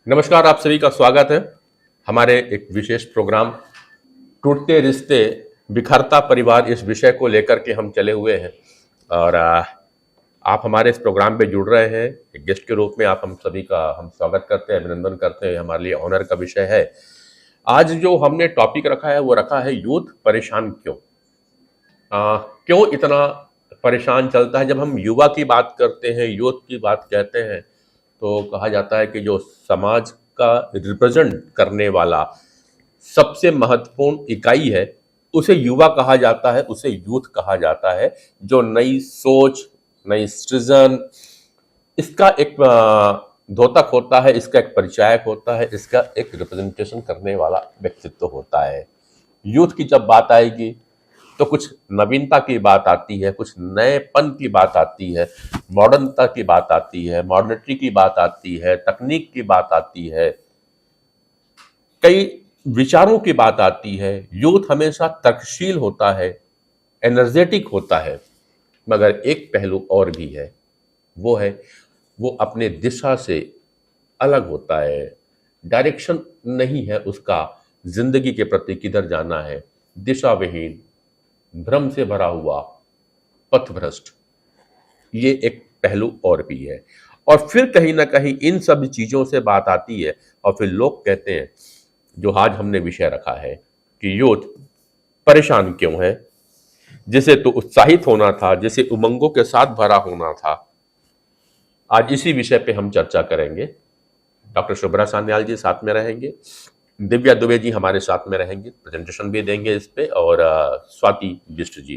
नमस्कार, आप सभी का स्वागत है हमारे एक विशेष प्रोग्राम टूटते रिश्ते बिखरता परिवार इस विषय को लेकर के हम चले हुए हैं। और आप हमारे इस प्रोग्राम पे जुड़ रहे हैं एक गेस्ट के रूप में। आप हम सभी का हम स्वागत करते हैं, अभिनंदन करते हैं। हमारे लिए ऑनर का विषय है। आज जो हमने टॉपिक रखा है वो रखा है यूथ परेशान क्यों। क्यों इतना परेशान चलता है। जब हम युवा की बात करते हैं, यूथ की बात कहते हैं, तो कहा जाता है कि जो समाज का रिप्रेजेंट करने वाला सबसे महत्वपूर्ण इकाई है उसे युवा कहा जाता है, उसे यूथ कहा जाता है। जो नई सोच, नई सृजन, इसका एक द्योतक होता है, इसका एक परिचायक होता है, इसका एक रिप्रेजेंटेशन करने वाला व्यक्तित्व होता है। यूथ की जब बात आएगी तो कुछ नवीनता की बात आती है, कुछ नएपन की बात आती है, मॉडर्नता की बात आती है, मॉडर्निटी की बात आती है, तकनीक की बात आती है, कई विचारों की बात आती है। यूथ हमेशा तर्कशील होता है, एनर्जेटिक होता है, मगर एक पहलू और भी है, वो अपने दिशा से अलग होता है। डायरेक्शन नहीं है उसका, जिंदगी के प्रति किधर जाना है, दिशा विहीन, भ्रम से भरा हुआ, पथभ्रष्ट। ये एक पहलू और भी है। और फिर कहीं ना कहीं इन सब चीजों से बात आती है और फिर लोग कहते हैं, जो आज हमने विषय रखा है कि यूथ परेशान क्यों है। जिसे तो उत्साहित होना था, जिसे उमंगों के साथ भरा होना था, आज इसी विषय पे हम चर्चा करेंगे। डॉक्टर शुभ्रा सान्याल जी साथ में रहेंगे, दिव्या दुबे जी हमारे साथ में रहेंगे, प्रेजेंटेशन भी देंगे इस पे, और स्वाति बिष्ट जी।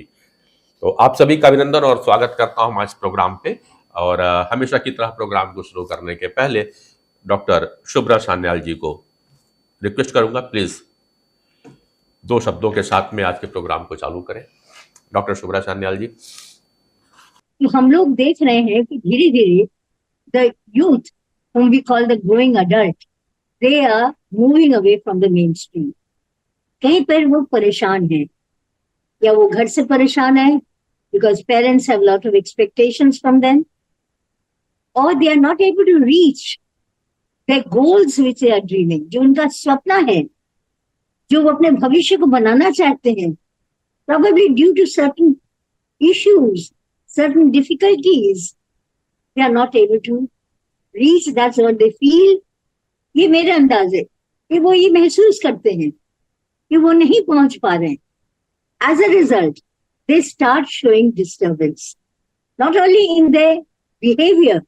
तो आप सभी का अभिनंदन और स्वागत करता हूं आज प्रोग्राम पे। और हमेशा की तरह प्रोग्राम को शुरू करने के पहले डॉक्टर शुभ्रा सान्याल जी को रिक्वेस्ट करूंगा, प्लीज 2 शब्दों के साथ में आज के प्रोग्राम को चालू करें। डॉक्टर शुभ्रा सान्याल जी। तो हम लोग देख रहे हैं कि धीरे धीरे the youth whom we call the growing adult, they are moving away from the mainstream. कहीं पर वो परेशान है, या वो घर से परेशान है because parents have lot of expectations from them, or they are not able to reach their goals which they are dreaming. जो उनका सपना है, जो वो अपने भविष्य को बनाना चाहते हैं, probably due to certain issues, certain difficulties, they are not able to reach. That's what they feel. ये मेरा अंदाज है कि वो ये महसूस करते हैं कि वो नहीं पहुंच पा रहे हैं. As a result, they start showing disturbance, not only in their behavior,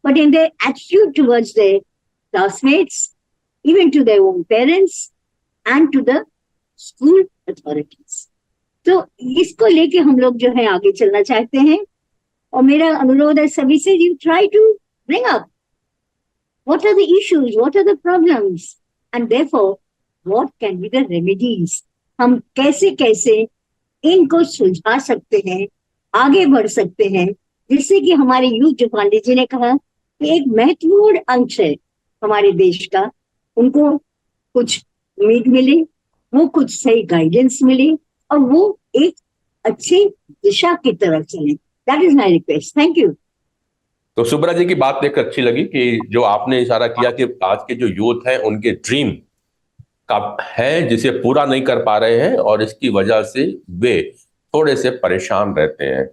but in their attitude towards their classmates, even to their own parents and to the school authorities. तो इसको लेके हम लोग जो है आगे चलना चाहते हैं, और मेरा अनुरोध है सभी से, you try to bring up what are the issues, what are the problems, and therefore what can be the remedies. हम कैसे कैसे इनको सुलझा सकते हैं, आगे बढ़ सकते हैं, जिससे कि हमारे यूथ, जो पांडे जी ने कहा कि एक महत्वपूर्ण अंश है हमारे देश का, उनको कुछ उम्मीद मिले, वो कुछ सही गाइडेंस मिले, और वो एक अच्छी दिशा की तरफ चले. That is my request. Thank you. तो शुभ्रा जी की बात देखकर अच्छी लगी कि जो आपने इशारा किया कि आज के जो यूथ हैं उनके ड्रीम का है जिसे पूरा नहीं कर पा रहे हैं, और इसकी वजह से वे थोड़े से परेशान रहते हैं।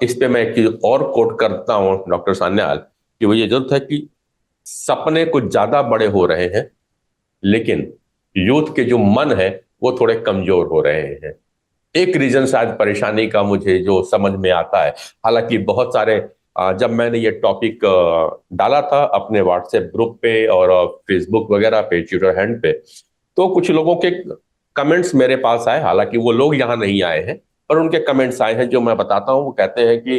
इस पे मैं एक चीज और कोट करता हूं डॉक्टर सान्याल, कि वो ये जरूरत है कि सपने कुछ ज्यादा बड़े हो रहे हैं, लेकिन यूथ के जो मन है वो थोड़े कमजोर हो रहे हैं। एक रीजन शायद परेशानी का मुझे जो समझ में आता है, हालांकि बहुत सारे जब मैंने ये टॉपिक डाला था अपने व्हाट्सएप ग्रुप पे और फेसबुक वगैरह पे, ट्विटर हैंड पे, तो कुछ लोगों के कमेंट्स मेरे पास आए। हालांकि वो लोग यहाँ नहीं आए हैं, पर उनके कमेंट्स आए हैं जो मैं बताता हूँ। वो कहते हैं कि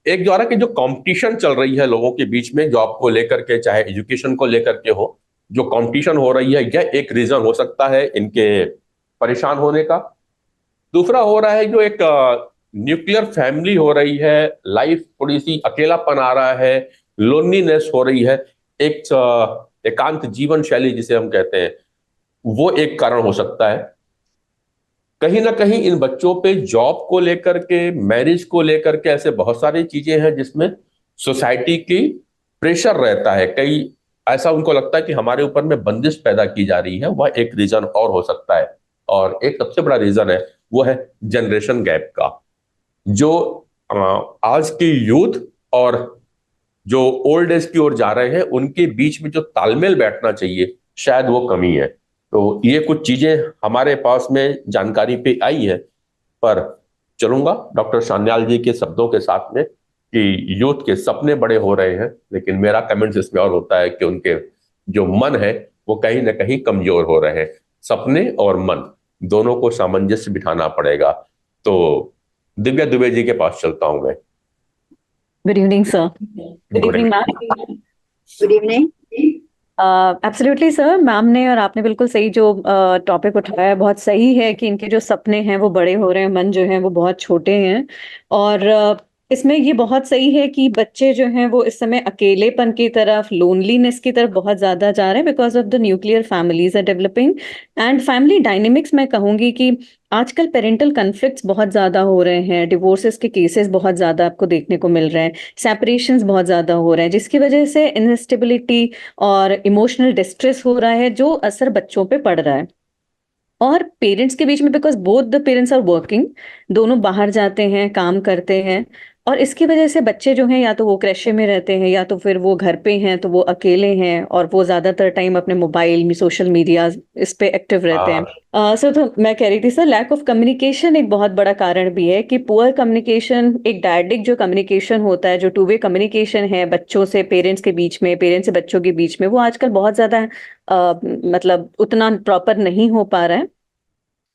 एक द्वारा की जो कंपटीशन चल रही है लोगों के बीच में, जॉब को लेकर के चाहे एजुकेशन को लेकर के हो, जो कंपटीशन हो रही है, यह एक रीजन हो सकता है इनके परेशान होने का। दूसरा हो रहा है जो एक न्यूक्लियर फैमिली हो रही है, लाइफ थोड़ी सी अकेलापन आ रहा है, लोनलीनेस हो रही है, एक एकांत जीवन शैली जिसे हम कहते हैं, वो एक कारण हो सकता है। कहीं ना कहीं इन बच्चों पे जॉब को लेकर के, मैरिज को लेकर के ऐसे बहुत सारी चीजें हैं जिसमें सोसाइटी की प्रेशर रहता है। कई ऐसा उनको लगता है कि हमारे ऊपर में बंदिश पैदा की जा रही है, वह एक रीजन और हो सकता है। और एक सबसे बड़ा रीजन है, वो है जनरेशन गैप का। जो अ, आज की यूथ और जो ओल्ड एज की ओर जा रहे हैं, उनके बीच में जो तालमेल बैठना चाहिए, शायद वो कमी है। तो ये कुछ चीजें हमारे पास में जानकारी पे आई है। पर चलूंगा डॉक्टर सान्याल जी के शब्दों के साथ में कि यूथ के सपने बड़े हो रहे हैं, लेकिन मेरा कमेंट्स इसमें और होता है कि उनके जो मन है वो कहीं ना कहीं कमजोर हो रहे हैं। सपने और मन दोनों को सामंजस्य बिठाना पड़ेगा। तो दिव्या दुबे जी के पास चलता हूं मैं। Good evening sir. Good good evening evening. Ma'am. Good evening. Absolutely sir, ma'am ने और आपने बिल्कुल सही जो टॉपिक उठाया है, बहुत सही है कि इनके जो सपने हैं वो बड़े हो रहे हैं, मन जो है वो बहुत छोटे हैं। और इसमें ये बहुत सही है कि बच्चे जो हैं वो इस समय अकेलेपन की तरफ, लोनलीनेस की तरफ बहुत ज़्यादा जा रहे हैं, because of the nuclear families are developing and family dynamics. मैं कहूँगी कि आजकल पेरेंटल कन्फ्लिक्ट्स बहुत ज़्यादा हो रहे हैं, डिवोर्सेस के केसेस बहुत ज़्यादा आपको देखने को मिल रहे हैं, सेपरेशंस बहुत ज़्यादा हो रहे हैं, जिसकी वजह से इंस्टेबिलिटी और इमोशनल डिस्ट्रेस हो रहा है, जो असर बच्चों पे पड़ रहा है। और पेरेंट्स के बीच में, because both the parents are working, दोनों बाहर जाते हैं, काम करते हैं, और इसकी वजह से बच्चे जो हैं या तो वो क्रेशे में रहते हैं या तो फिर वो घर पे हैं तो वो अकेले हैं, और वो ज्यादातर टाइम अपने मोबाइल में, सोशल मीडिया इस पे एक्टिव रहते हैं। सर, तो मैं कह रही थी सर, लैक ऑफ कम्युनिकेशन एक बहुत बड़ा कारण भी है कि पुअर कम्युनिकेशन, एक डायडिक जो कम्युनिकेशन होता है, जो टू वे कम्युनिकेशन है बच्चों से पेरेंट्स के बीच में, पेरेंट्स से बच्चों के बीच में, वो आजकल बहुत ज्यादा मतलब उतना प्रॉपर नहीं हो पा रहा है।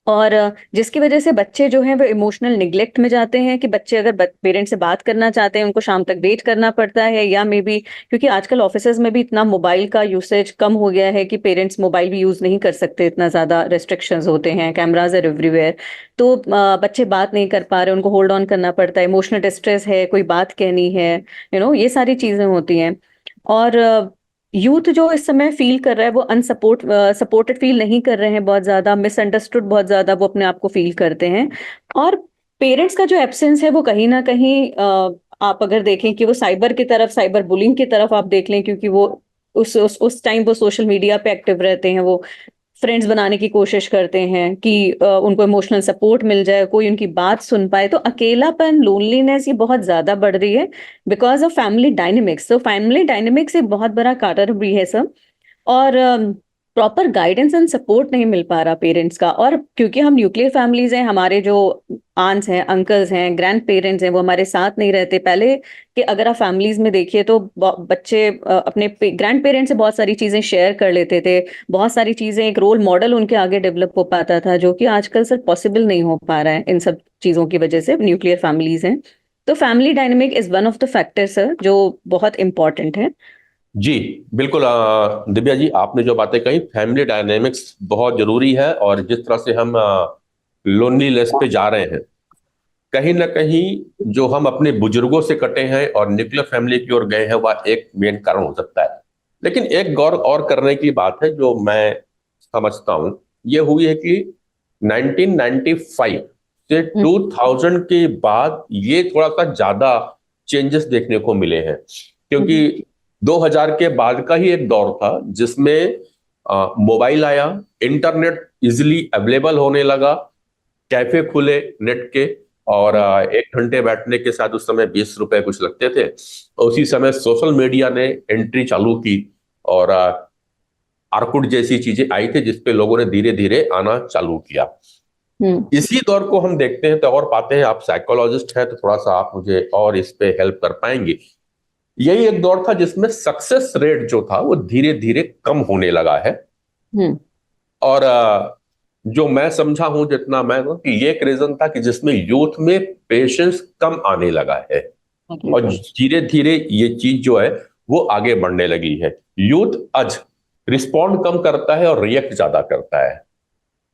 और जिसकी वजह से बच्चे जो हैं वो इमोशनल निग्लेक्ट में जाते हैं कि बच्चे अगर पेरेंट्स से बात करना चाहते हैं, उनको शाम तक वेट करना पड़ता है, या मे बी क्योंकि आजकल ऑफिसेज में भी इतना मोबाइल का यूसेज कम हो गया है कि पेरेंट्स मोबाइल भी यूज नहीं कर सकते, इतना ज्यादा रेस्ट्रिक्शंस होते हैं, कैमराज आर एवरीवेयर। तो बच्चे बात नहीं कर पा रहे, उनको होल्ड ऑन करना पड़ता है, इमोशनल डिस्ट्रेस है, कोई बात कहनी है, ये सारी चीजें होती हैं। और यूथ जो इस समय फील कर रहा है वो सपोर्टेड फील नहीं कर रहे हैं, बहुत ज्यादा मिसअंडरस्टूड, बहुत ज्यादा वो अपने आप को फील करते हैं। और पेरेंट्स का जो एब्सेंस है वो कहीं ना कहीं आप अगर देखें कि वो साइबर की तरफ, साइबर बुलिंग की तरफ आप देख लें, क्योंकि वो उस टाइम वो सोशल मीडिया पे एक्टिव रहते हैं, वो फ्रेंड्स बनाने की कोशिश करते हैं कि उनको इमोशनल सपोर्ट मिल जाए, कोई उनकी बात सुन पाए। तो अकेलापन, लोनलीनेस ये बहुत ज्यादा बढ़ रही है बिकॉज ऑफ फैमिली डायनेमिक्स। तो फैमिली डायनेमिक्स एक बहुत बड़ा कारण भी है सर। और प्रॉपर गाइडेंस एंड सपोर्ट नहीं मिल पा रहा पेरेंट्स का। और क्योंकि हम न्यूक्लियर फैमिलीज हैं, हमारे जो आंट्स हैं, अंकल्स हैं, ग्रैंड पेरेंट्स हैं, वो हमारे साथ नहीं रहते। पहले कि अगर आप फैमिलीज में देखिए तो बच्चे अपने ग्रैंड पेरेंट्स से बहुत सारी चीजें शेयर कर लेते थे, बहुत सारी चीजें, एक रोल मॉडल उनके आगे डेवलप हो पाता था, जो कि आजकल सर पॉसिबल नहीं हो पा रहा है इन सब चीजों की वजह से, न्यूक्लियर फैमिलीज हैं। तो family dynamic is one of the factor sir, जो बहुत इंपॉर्टेंट है। जी बिल्कुल। दिव्या जी, आपने जो बातें कही, फैमिली डायनेमिक्स बहुत जरूरी है। और जिस तरह से हम लोनलीनेस पे जा रहे हैं, कहीं ना कहीं जो हम अपने बुजुर्गों से कटे हैं और न्यूक्लियर फैमिली की ओर गए हैं, वह एक मेन कारण हो सकता है। लेकिन एक गौर और करने की बात है जो मैं समझता हूं, ये हुई है कि 1995 से 2000 के बाद ये थोड़ा सा ज्यादा चेंजेस देखने को मिले हैं। क्योंकि 2000 के बाद का ही एक दौर था जिसमें मोबाइल आया, इंटरनेट इजिली अवेलेबल होने लगा, कैफे खुले नेट के, और 1 घंटे बैठने के साथ उस समय 20 रुपए कुछ लगते थे। उसी समय सोशल मीडिया ने एंट्री चालू की, और आर्कुट जैसी चीजें आई थी जिसपे लोगों ने धीरे धीरे आना चालू किया। इसी दौर को हम देखते हैं तो और पाते हैं, आप साइकोलॉजिस्ट हैं तो थोड़ा सा आप मुझे और इस पे हेल्प कर पाएंगे। यही एक दौर था जिसमें सक्सेस रेट जो था वो धीरे धीरे कम होने लगा है। और जो मैं समझा हूं, जितना मैं कि ये एक रीजन था कि जिसमें यूथ में पेशेंस कम आने लगा है, और धीरे धीरे ये चीज जो है वो आगे बढ़ने लगी है। यूथ आज रिस्पॉन्ड कम करता है और रिएक्ट ज्यादा करता है।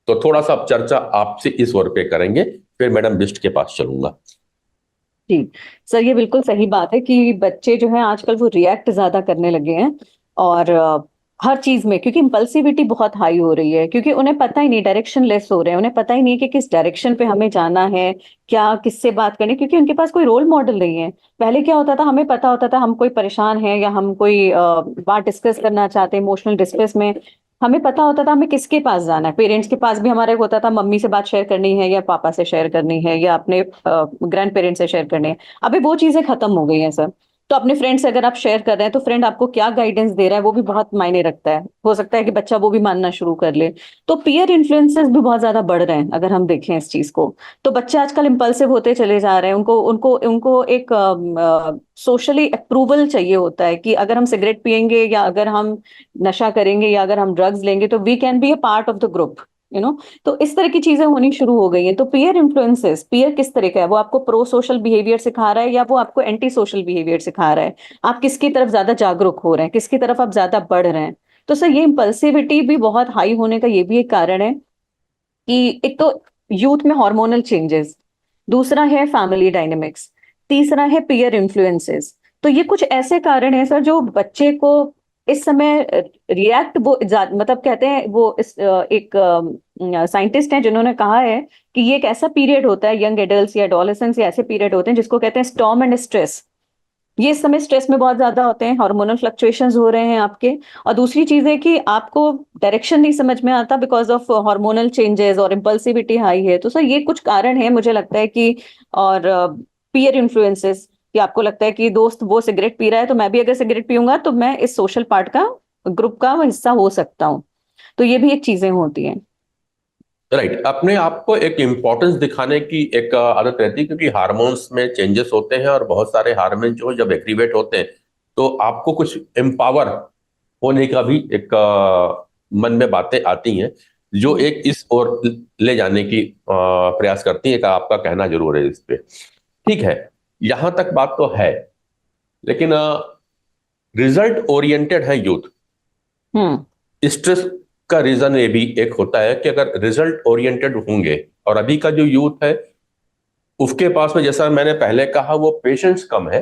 तो थोड़ा सा अब चर्चा आपसे इस ओर पे करेंगे, फिर मैडम बिस्ट के पास चलूंगा। जी सर, ये बिल्कुल सही बात है कि बच्चे जो है आजकल वो रिएक्ट ज्यादा करने लगे हैं। और हर चीज में, क्योंकि इम्पल्सिविटी बहुत हाई हो रही है, क्योंकि उन्हें पता ही नहीं, डायरेक्शन लेस हो रहे हैं, उन्हें पता ही नहीं कि किस डायरेक्शन पे हमें जाना है, क्या किससे बात करनी, क्योंकि उनके पास कोई रोल मॉडल नहीं है। पहले क्या होता था, हमें पता होता था हम कोई परेशान है या हम कोई बात डिस्कस करना चाहते हैं इमोशनल डिस्ट्रेस में, हमें पता होता था हमें किसके पास जाना है। पेरेंट्स के पास भी हमारे को होता था मम्मी से बात शेयर करनी है या पापा से शेयर करनी है या अपने ग्रैंड पेरेंट्स से शेयर करनी है। अभी वो चीजें खत्म हो गई हैं सर। तो अपने फ्रेंड से अगर आप शेयर कर रहे हैं तो फ्रेंड आपको क्या गाइडेंस दे रहा है वो भी बहुत मायने रखता है। हो सकता है कि बच्चा वो भी मानना शुरू कर ले। तो पीयर इन्फ्लुएंसेस भी बहुत ज्यादा बढ़ रहे हैं अगर हम देखें इस चीज को। तो बच्चे आजकल इम्पल्सिव होते चले जा रहे हैं, उनको उनको उनको एक सोशली अप्रूवल चाहिए होता है कि अगर हम सिगरेट पियेंगे या अगर हम नशा करेंगे या अगर हम ड्रग्स लेंगे तो we can be a part of the group, you know. तो इस तरह की चीजें होनी शुरू हो गई हैं। तो पीयर इन्फ्लुएंसेस, पीयर किस तरह का है, वो आपको प्रो सोशल बिहेवियर सिखा रहा है या वो आपको एंटी सोशल बिहेवियर सिखा रहा है, आप किसकी तरफ ज्यादा जागरूक हो रहे हैं, किसकी तरफ आप ज्यादा बढ़ रहे हैं। तो सर ये इम्पल्सिविटी भी बहुत हाई होने का ये भी एक कारण है कि एक तो यूथ में हार्मोनल चेंजेस, दूसरा है फैमिली डायनेमिक्स, तीसरा है पीयर इन्फ्लुएंसेस। तो ये कुछ ऐसे कारण हैं सर जो बच्चे को इस समय रिएक्ट, वो मतलब कहते हैं वो एक साइंटिस्ट हैं जिन्होंने कहा है कि ये एक ऐसा पीरियड होता है, यंग एडल्ट्स या एडोलेसेंस या ऐसे पीरियड होते हैं जिसको कहते हैं स्टॉर्म एंड स्ट्रेस। ये इस समय स्ट्रेस में बहुत ज्यादा होते हैं, हार्मोनल फ्लक्चुएशंस हो रहे हैं आपके। और दूसरी चीज है कि आपको डायरेक्शन नहीं समझ में आता बिकॉज ऑफ हार्मोनल चेंजेस और इम्पल्सिविटी हाई है। तो सर ये कुछ कारण है मुझे लगता है कि, और पीयर इन्फ्लुएंसेस, कि आपको लगता है कि दोस्त वो सिगरेट पी रहा है तो मैं भी अगर सिगरेट पीऊंगा तो मैं इस सोशल पार्ट का, ग्रुप का हिस्सा हो सकता हूँ। तो ये भी एक चीजें होती हैं। राइट, अपने आप को एक इम्पोर्टेंस दिखाने की एक आदत रहती है, क्योंकि हार्मोन्स में चेंजेस होते हैं और बहुत सारे हार्मोन जो जब एक्टिवेट होते हैं तो आपको कुछ एम्पावर होने का भी एक मन में बातें आती हैं जो एक इस ओर ले जाने की प्रयास करती है। का आपका कहना जरूर है इस पे, ठीक है, यहां तक बात तो है। लेकिन रिजल्ट ओरिएंटेड है यूथ। स्ट्रेस का रीजन ये भी एक होता है कि अगर रिजल्ट ओरिएंटेड होंगे, और अभी का जो यूथ है उसके पास में, जैसा मैंने पहले कहा, वो पेशेंस कम है,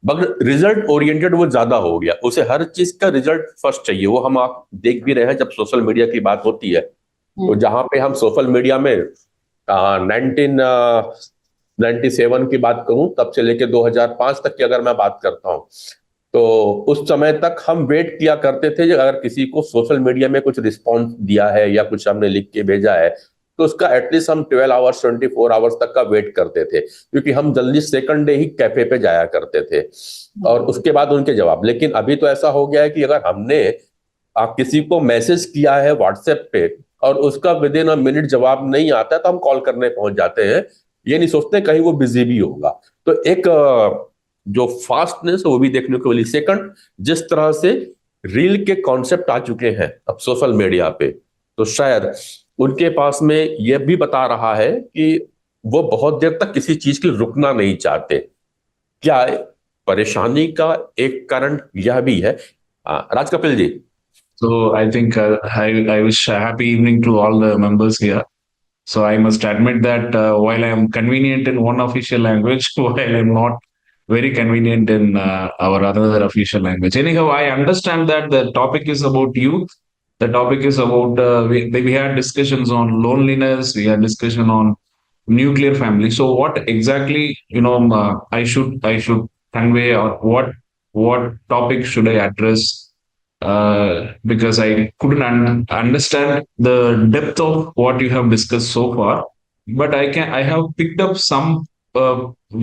मगर रिजल्ट ओरिएंटेड वो ज्यादा हो गया। उसे हर चीज का रिजल्ट फर्स्ट चाहिए। वो हम आप देख भी रहे हैं जब सोशल मीडिया की बात होती है, तो जहां पे हम सोशल मीडिया में 1997 की बात करूं, तब से लेकर 2005 तक की अगर मैं बात करता हूं, तो उस समय तक हम वेट किया करते थे कि अगर किसी को सोशल मीडिया में कुछ रिस्पॉन्स दिया है या कुछ हमने लिख के भेजा है तो उसका एटलीस्ट हम 12 आवर्स 24 आवर्स तक का वेट करते थे, क्योंकि हम जल्दी सेकंड डे ही कैफे पे जाया करते थे और उसके बाद उनके जवाब। लेकिन अभी तो ऐसा हो गया है कि अगर हमने किसी को मैसेज किया है व्हाट्सएप पे और उसका विद इन अ मिनट जवाब नहीं आता है तो हम कॉल करने पहुंच जाते हैं, ये नहीं सोचते कहीं वो बिजी भी होगा। तो एक जो फास्टनेस है वो भी देखने को मिली। सेकंड, जिस तरह से रील के कॉन्सेप्ट आ चुके हैं अब सोशल मीडिया पे, तो शायद उनके पास में यह भी बता रहा है कि वो बहुत देर तक किसी चीज के लिए रुकना नहीं चाहते। क्या परेशानी का एक कारण यह भी है? राज Kapil ji. So I think I wish a happy evening to all the members here. So I must admit that while I am convenient in one official language, while I am not very convenient in our other official language. Anyhow, I understand that the topic is about youth. The topic is about we had discussions on loneliness. We had discussion on nuclear family. So what exactly I should convey, or what topic should I address? Because I couldn't understand the depth of what you have discussed so far. But I have picked up some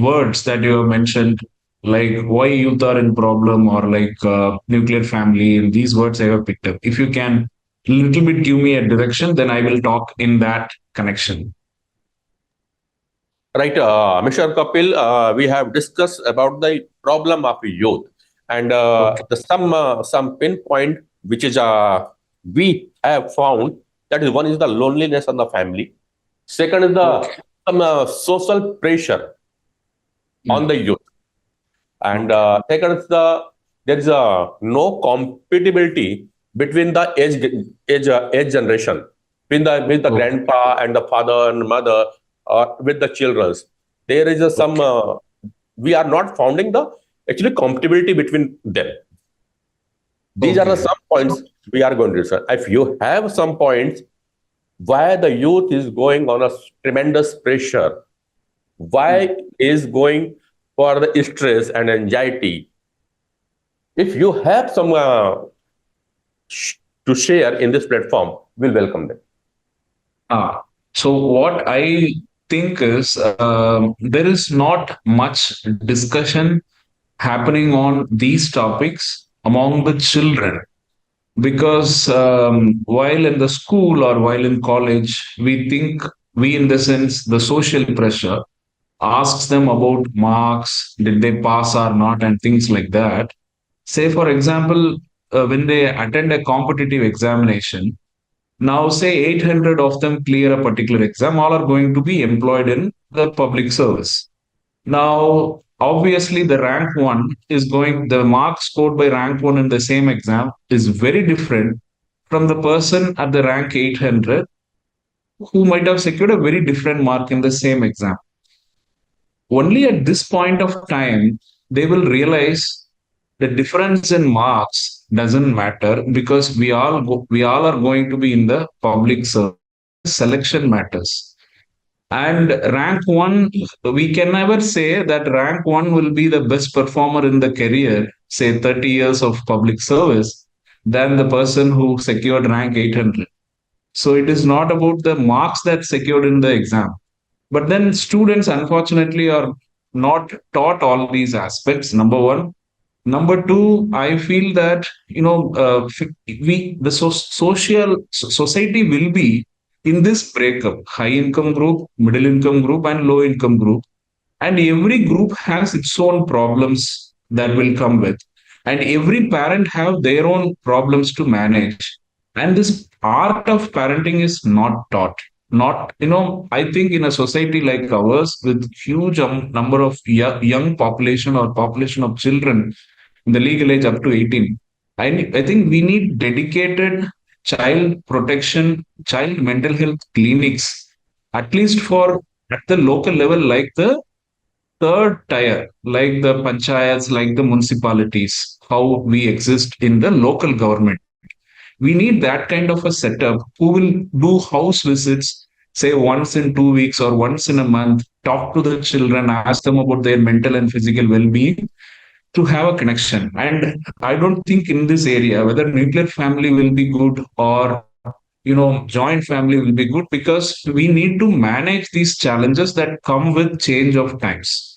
words that you have mentioned, like why youth are in problem, or like nuclear family. And these words I have picked up. If you can little bit give me a direction, then I will talk in that connection. Right, Mr. Kapil, we have discussed about the problem of youth, and Okay. some pinpoint which is we have found, that is, one is the loneliness of the family. Second is the Okay. some social pressure on the youth, and second is there is no compatibility between the age generation, between the Okay. grandpa and the father and mother, with the children. There is some we are not finding the actually compatibility between them. These are the Okay. some points we are going to discuss. If you have some points why the youth is going on a tremendous pressure, why is going for the stress and anxiety. If you have some to share in this platform, we'll welcome them. So what I think is there is not much discussion happening on these topics among the children because while in the school or while in college, we in the sense the social pressure asks them about marks, did they pass or not, and things like that. Say, for example, when they attend a competitive examination, now say 800 of them clear a particular exam, all are going to be employed in the public service. Now, obviously, the mark scored by rank one in the same exam is very different from the person at the rank 800 who might have secured a very different mark in the same exam. Only at this point of time, they will realize the difference in marks doesn't matter because we all are going to be in the public service. Selection matters. And rank one, we can never say that rank one will be the best performer in the career, say 30 years of public service, than the person who secured rank 800. So it is not about the marks that secured in the exam. But then students, unfortunately, are not taught all these aspects. Number one. Number two, I feel that society will be in this breakup: high income group, middle income group, and low income group. And every group has its own problems that will come with, and every parent have their own problems to manage. And this art of parenting is not taught. Not, I think in a society like ours with huge number of young population or population of children in the legal age up to 18, I think we need dedicated child protection, child mental health clinics, at least at the local level, like the third tier, like the panchayats, like the municipalities, how we exist in the local government. We need that kind of a setup who will do house visits, say once in 2 weeks or once in a month, talk to the children, ask them about their mental and physical well-being to have a connection. And I don't think in this area whether nuclear family will be good or joint family will be good, because we need to manage these challenges that come with change of times.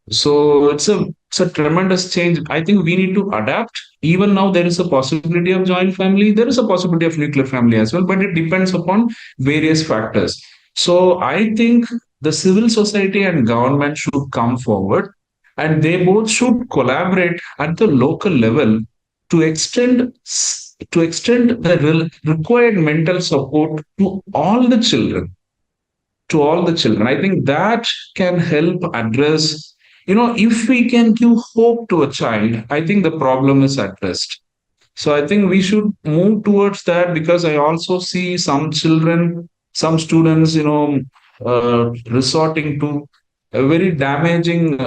So it's a tremendous change. I think we need to adapt. Even now, there is a possibility of joint family. There is a possibility of nuclear family as well, but it depends upon various factors. So I think the civil society and government should come forward, and they both should collaborate at the local level to extend the required mental support to all the children. I think that can help address, if we can give hope to a child, I think the problem is addressed. So I think we should move towards that, because I also see some children, some students, resorting to a very damaging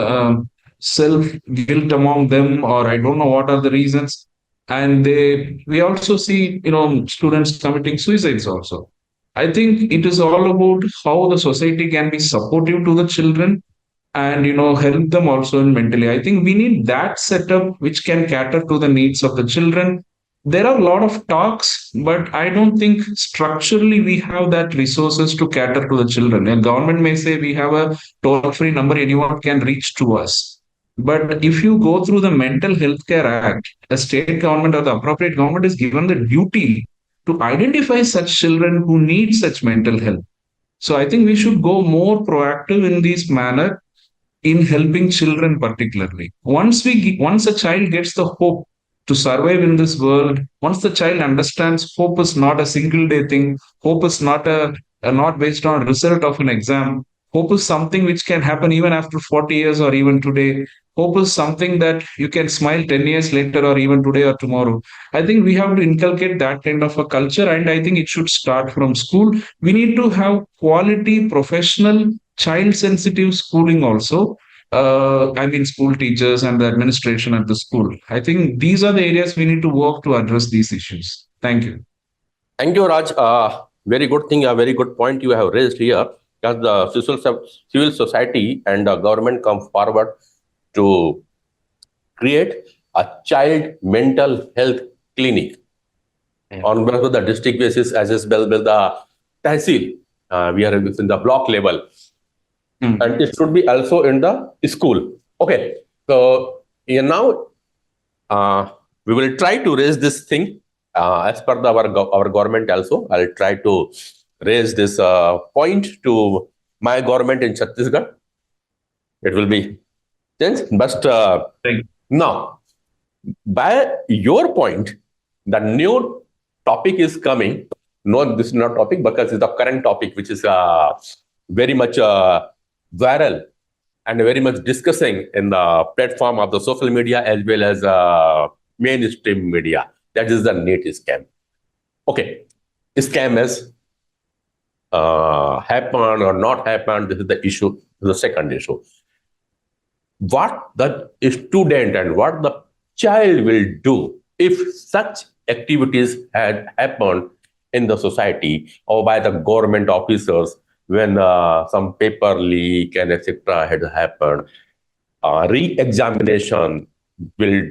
self guilt among them, or I don't know what are the reasons. And we also see, students committing suicides also. I think it is all about how the society can be supportive to the children and help them also in mentally. I think we need that setup which can cater to the needs of the children. There are a lot of talks, but I don't think structurally we have that resources to cater to the children. And government may say we have a toll-free number, anyone can reach to us. But if you go through the Mental Health Care Act, the state government or the appropriate government is given the duty to identify such children who need such mental health. So I think we should go more proactive in this manner in helping children particularly. Once a child gets the hope to survive in this world, once the child understands hope is not a single day thing, hope is not not based on result of an exam, hope is something which can happen even after 40 years or even today. Hope is something that you can smile 10 years later or even today or tomorrow. I think we have to inculcate that kind of a culture, and I think it should start from school. We need to have quality, professional, child sensitive schooling also, school teachers and the administration at the school. I think these are the areas we need to work to address these issues. Thank you. Thank you, Raj. Very good thing, a very good point you have raised here. Because the civil society and the government come forward to create a child mental health clinic on one of the district basis as well with the tehsil. We are in the block level, and it should be also in the school. Okay, so now we will try to raise this thing as per our government also. I'll try to raise this point to my government in Chhattisgarh. It will be changed. But Thank you. now, by your point, the new topic is coming. No, this is not topic because it's the current topic, which is very much viral and very much discussing in the platform of the social media as well as mainstream media. That is the NEET scam. Okay, scam has happened or not happened. This is the issue, the second issue. What the student and what the child will do if such activities had happened in the society or by the government officers when some paper leak and etc. had happened. Re-examination will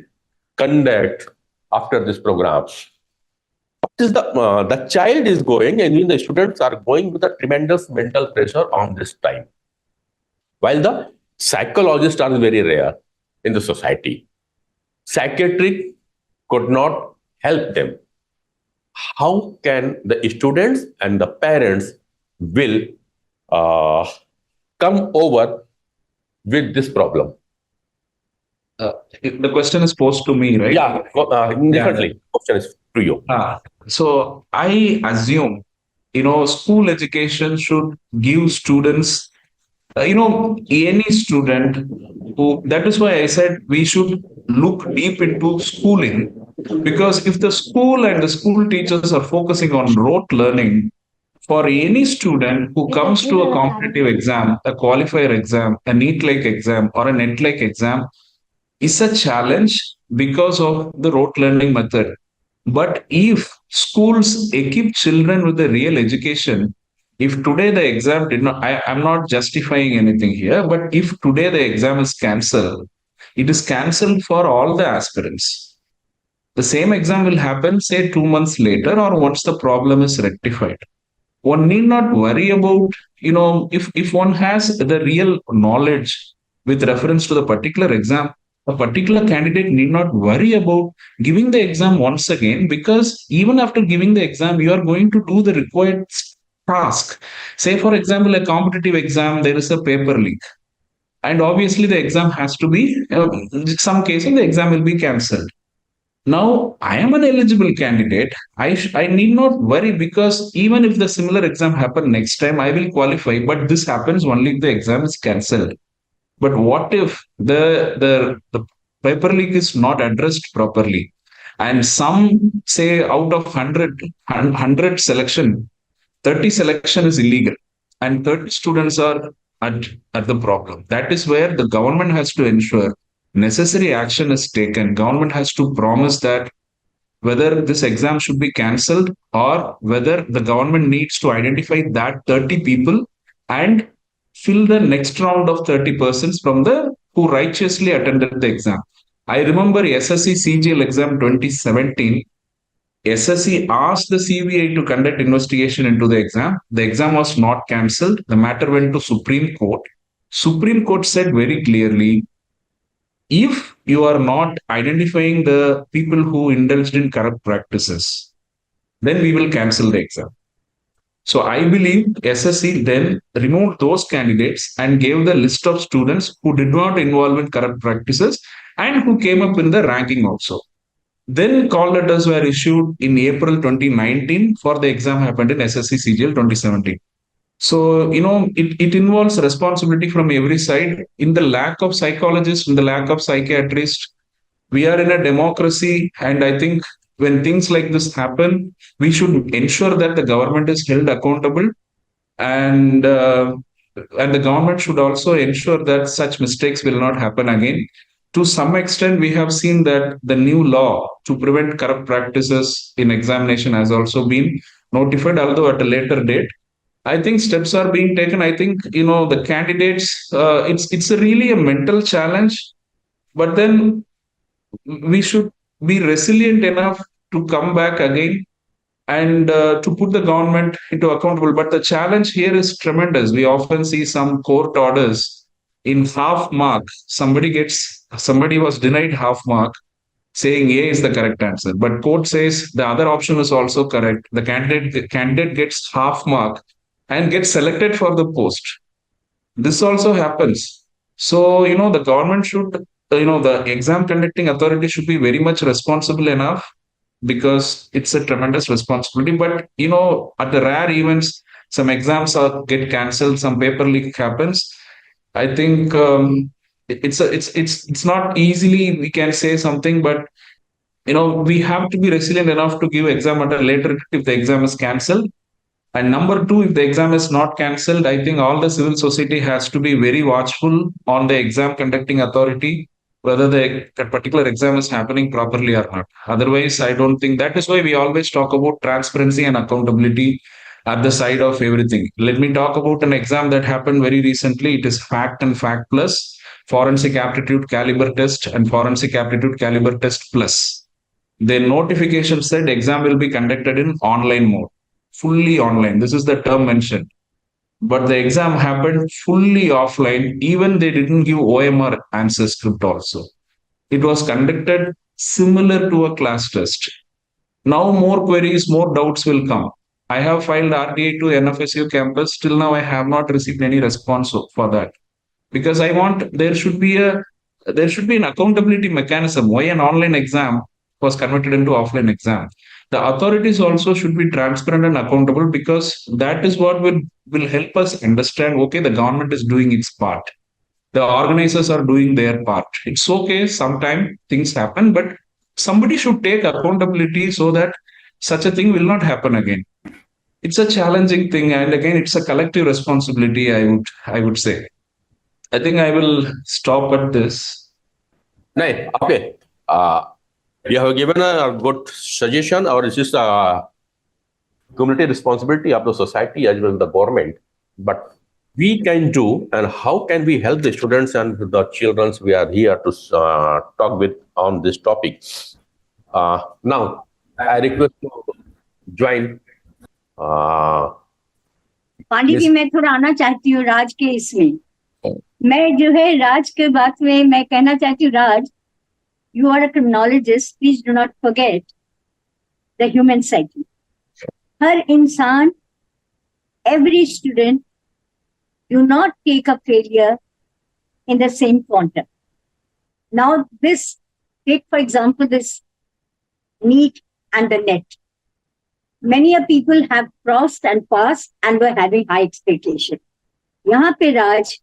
conduct after this program. What is the child is going and even the students are going with a tremendous mental pressure on this time. While the psychologists are very rare in the society, psychiatric could not help them. How can the students and the parents will come over with this problem? The question is posed to me, right? Yeah, definitely. Question is to you. So I assume, school education should give students, any student who, that is why I said we should look deep into schooling, because if the school and the school teachers are focusing on rote learning, for any student who comes to a competitive exam, a qualifier exam, a NEET-like exam, or a NET-like exam, is a challenge because of the rote learning method. But if schools equip children with the real education, if today the exam did not, I'm not justifying anything here, but if today the exam is cancelled, it is cancelled for all the aspirants. The same exam will happen, say, 2 months later or once the problem is rectified. One need not worry about, if one has the real knowledge with reference to the particular exam, a particular candidate need not worry about giving the exam once again, because even after giving the exam, you are going to do the required task. Say, for example, a competitive exam, there is a paper leak. And obviously, the exam has to be, in some cases, the exam will be cancelled. Now, I am an eligible candidate. I need not worry, because even if the similar exam happen next time, I will qualify. But this happens only if the exam is cancelled. But what if the paper leak is not addressed properly? And some say out of 100 selection, 30 selection is illegal. And 30 students are at the problem. That is where the government has to ensure necessary action is taken. Government has to promise that whether this exam should be cancelled or whether the government needs to identify that 30 people and fill the next round of 30 persons from the who righteously attended the exam. I remember SSC CGL exam 2017. SSC asked the CBI to conduct investigation into the exam. The exam was not cancelled. The matter went to Supreme Court. Supreme Court said very clearly, if you are not identifying the people who indulged in corrupt practices, then we will cancel the exam. So I believe SSC then removed those candidates and gave the list of students who did not involve in corrupt practices and who came up in the ranking also. Then call letters were issued in April 2019 for the exam happened in SSC CGL 2017. So, it involves responsibility from every side. In the lack of psychologists, in the lack of psychiatrists, we are in a democracy. And I think when things like this happen, we should ensure that the government is held accountable. And and the government should also ensure that such mistakes will not happen again. To some extent, we have seen that the new law to prevent corrupt practices in examination has also been notified, although at a later date. I think steps are being taken. I think the candidates. It's really a mental challenge, but then we should be resilient enough to come back again and to put the government into accountable. But the challenge here is tremendous. We often see some court orders in half mark. Somebody was denied half mark, saying A is the correct answer, but court says the other option is also correct. The candidate gets half mark and gets selected for the post. This also happens. So the government should, the exam conducting authority should be very much responsible enough, because it's a tremendous responsibility. But at the rare events, some exams get cancelled, some paper leak happens. I think it's not easily we can say something, but we have to be resilient enough to give exam at a later date if the exam is cancelled. And number two, if the exam is not cancelled, I think all the civil society has to be very watchful on the exam conducting authority, whether the particular exam is happening properly or not. Otherwise, I don't think. That is why we always talk about transparency and accountability at the side of everything. Let me talk about an exam that happened very recently. It is FACT and FACT Plus, Forensic Aptitude Caliber Test and Forensic Aptitude Caliber Test Plus. The notification said exam will be conducted in online mode, fully online. This is the term mentioned. But the exam happened fully offline. Even they didn't give OMR answer script also. It was conducted similar to a class test. Now more queries, more doubts will come. I have filed RDA to NFSU campus. Till now, I have not received any response for that, because I want there should be an accountability mechanism. Why an online exam was converted into offline exam? The authorities also should be transparent and accountable, because that is what will help us understand, okay, the government is doing its part. The organizers are doing their part. It's okay, sometimes things happen, but somebody should take accountability so that such a thing will not happen again. It's a challenging thing, and again, it's a collective responsibility, I would say. I think I will stop at this. नहीं, okay. You have given a good suggestion, or it's just a community responsibility of the society as well as the government. But we can do, and how can we help the students and the children we are here to talk with on this topic? Now, I request to join. Pandey ji, मैं थोड़ा आना चाहती हूँ राज के इसमें। मैं जो है राज के बात में मैं कहना चाहती हूँ, राज, you are a criminologist, please do not forget the human psyche. हर इंसान, every student, do not take a failure in the same quantum. Now this, take for example this NEET and the NET. Many a people have crossed and passed and were having high expectation. यहाँ पे राज,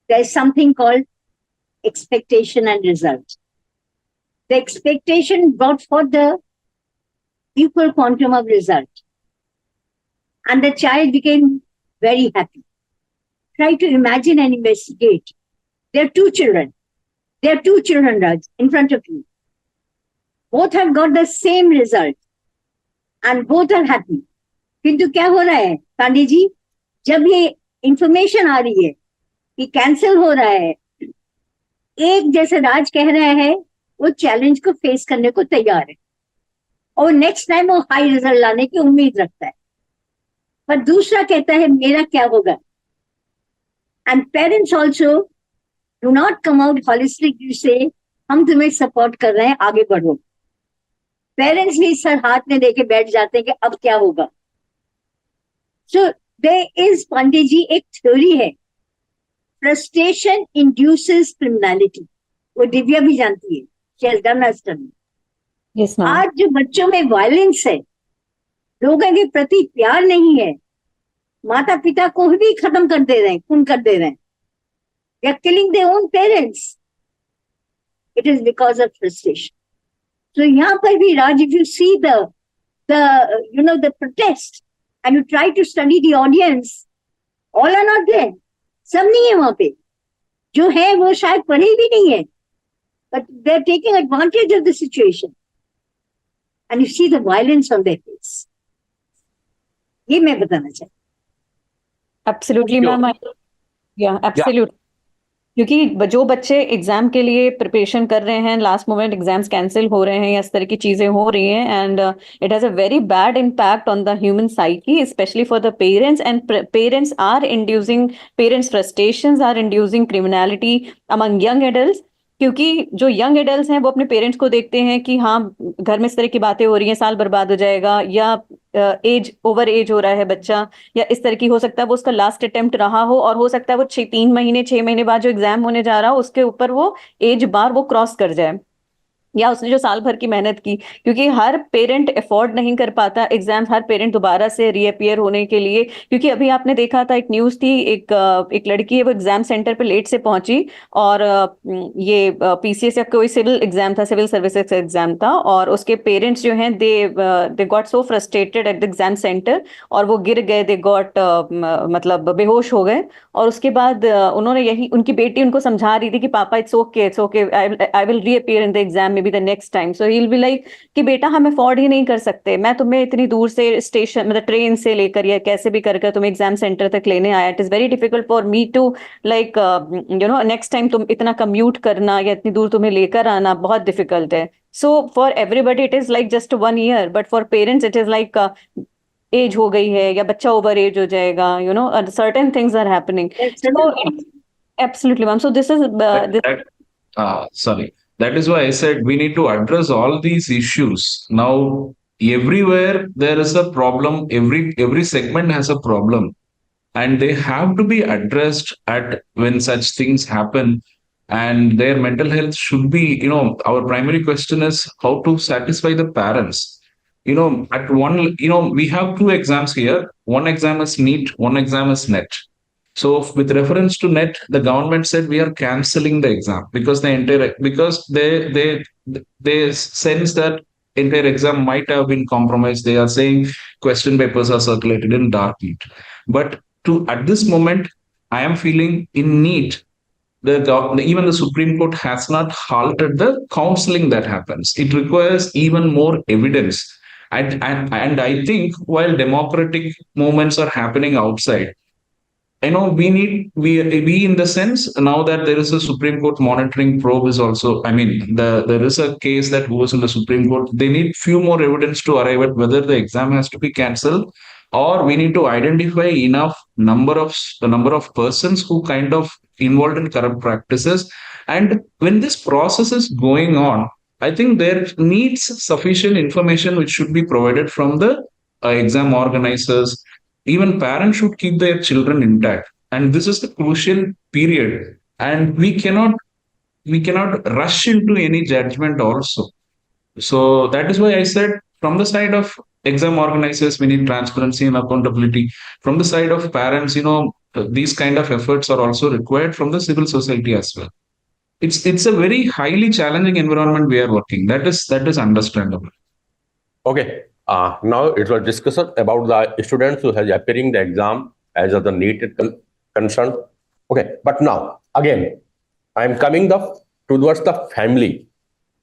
there is something called expectation and result. The expectation brought for the equal quantum of result. And the child became very happy. Try to imagine and investigate. There are two children. Raj, in front of you. Both have got the same result. And both are happy. किंतु क्या हो रहा है पांडे जी, जब ये information आ रही है कि कैंसिल हो रहा है, एक जैसे राज कह रहा है वो चैलेंज को फेस करने को तैयार है और नेक्स्ट टाइम वो हाई रिजल्ट लाने की उम्मीद रखता है, पर दूसरा कहता है मेरा क्या होगा। And parents also do not come out holistically से हम तुम्हें सपोर्ट कर रहे हैं, आगे बढ़ो। पेरेंट्स भी सर हाथ में लेके बैठ जाते हैं कि अब क्या होगा। So there is, Pandey ji, एक थ्योरी है, फ्रस्ट्रेशन इंड्यूसेस क्रिमिनलिटी। वो दिव्या भी जानती है, she has done a study. Yes, ma'am. आज जो बच्चों में वायलेंस है, लोगों के प्रति प्यार नहीं है, माता पिता को भी खत्म कर दे रहे हैं, खून कर दे रहे हैं, they are killing their own parents. It is because of frustration. So यहाँ पर भी राज, if you see the protest and you try to study the audience, all are not there. सब नहीं है वहां पे, जो है वो शायद पढ़े भी नहीं है, but they're taking advantage of the situation, and you see the violence on their face. ये मैं बताना चाहती एब्सोल्युटली क्यों? मैम, या एब्सोल्युटली, क्योंकि जो बच्चे एग्जाम के लिए प्रिपरेशन कर रहे हैं, लास्ट मोमेंट एग्जाम्स कैंसिल हो रहे हैं या इस तरह की चीजें हो रही हैं, and it has a very bad impact on the human psyche, especially for the parents, and parents frustrations are inducing criminality among young adults, क्योंकि जो यंग एडल्ट्स हैं वो अपने पेरेंट्स को देखते हैं कि हाँ घर में इस तरह की बातें हो रही हैं, साल बर्बाद हो जाएगा, या एज ओवर एज हो रहा है बच्चा, या इस तरह की हो सकता है वो उसका लास्ट अटेम्प्ट रहा हो, और हो सकता है वो 6 महीने बाद जो एग्जाम होने जा रहा हो उसके ऊपर वो एज बार वो क्रॉस कर जाए, या उसने जो साल भर की मेहनत की, क्योंकि हर पेरेंट अफोर्ड नहीं कर पाता एग्जाम, हर पेरेंट दोबारा से रीअपियर होने के लिए, क्योंकि अभी आपने देखा था एक न्यूज थी, एक लड़की है वो एग्जाम सेंटर पे लेट से पहुंची, और ये पीसीएस या कोई सिविल एग्जाम था, सिविल सर्विसेज एग्जाम था, और उसके पेरेंट्स जो हैं they got so frustrated at the exam centre, और वो गिर गए, दे गॉट मतलब बेहोश हो गए, और उसके बाद उन्होंने यही, उनकी बेटी उनको समझा रही थी कि पापा it's okay, I will reappear in the exam may be the next time, so he will be like कि बेटा हम अफोर्ड ही नहीं कर सकते, मैं तुम्हें इतनी दूर से स्टेशन मतलब ट्रेन से लेकर या कैसे भी कर तुम्हें एग्जाम सेंटर तक लेने आया, it is very difficult for me to like next time तुम इतना कम्यूट करना या इतनी दूर तुम्हें लेकर आना बहुत डिफिकल्ट है, so for everybody it is like just 1 year, but for parents it is like age हो गई है या बच्चा ओवर एज हो जाएगा, certain things are happening, so absolutely ma'am, so this is Sorry. That is why I said we need to address all these issues. Now, everywhere there is a problem. Every segment has a problem, and they have to be addressed at when such things happen. And their mental health should be, our primary question is how to satisfy the parents. At one, we have two exams here. One exam is NEET, one exam is NET. So with reference to NET, the government said we are cancelling the exam because they sense that entire exam might have been compromised. They are saying question papers are circulated in dark net. But at this moment, I am feeling in NEET, even the Supreme Court has not halted the counseling that happens. It requires even more evidence. And I think while democratic movements are happening outside, we in the sense now that there is a Supreme Court monitoring probe is also, there is a case that goes in the Supreme Court. They need few more evidence to arrive at whether the exam has to be cancelled, or we need to identify enough the number of persons who kind of involved in corrupt practices. And when this process is going on, I think there needs sufficient information which should be provided from the exam organizers. Even parents should keep their children intact, and this is the crucial period, and we cannot rush into any judgment also. So that is why I said, from the side of exam organizers, we need transparency and accountability. From the side of parents, these kind of efforts are also required from the civil society as well. It's a very highly challenging environment we are working. That is understandable. Okay. Now it was discussion about the students who has appearing the exam as of the NEET concerned. Okay, but now again I am coming towards the family.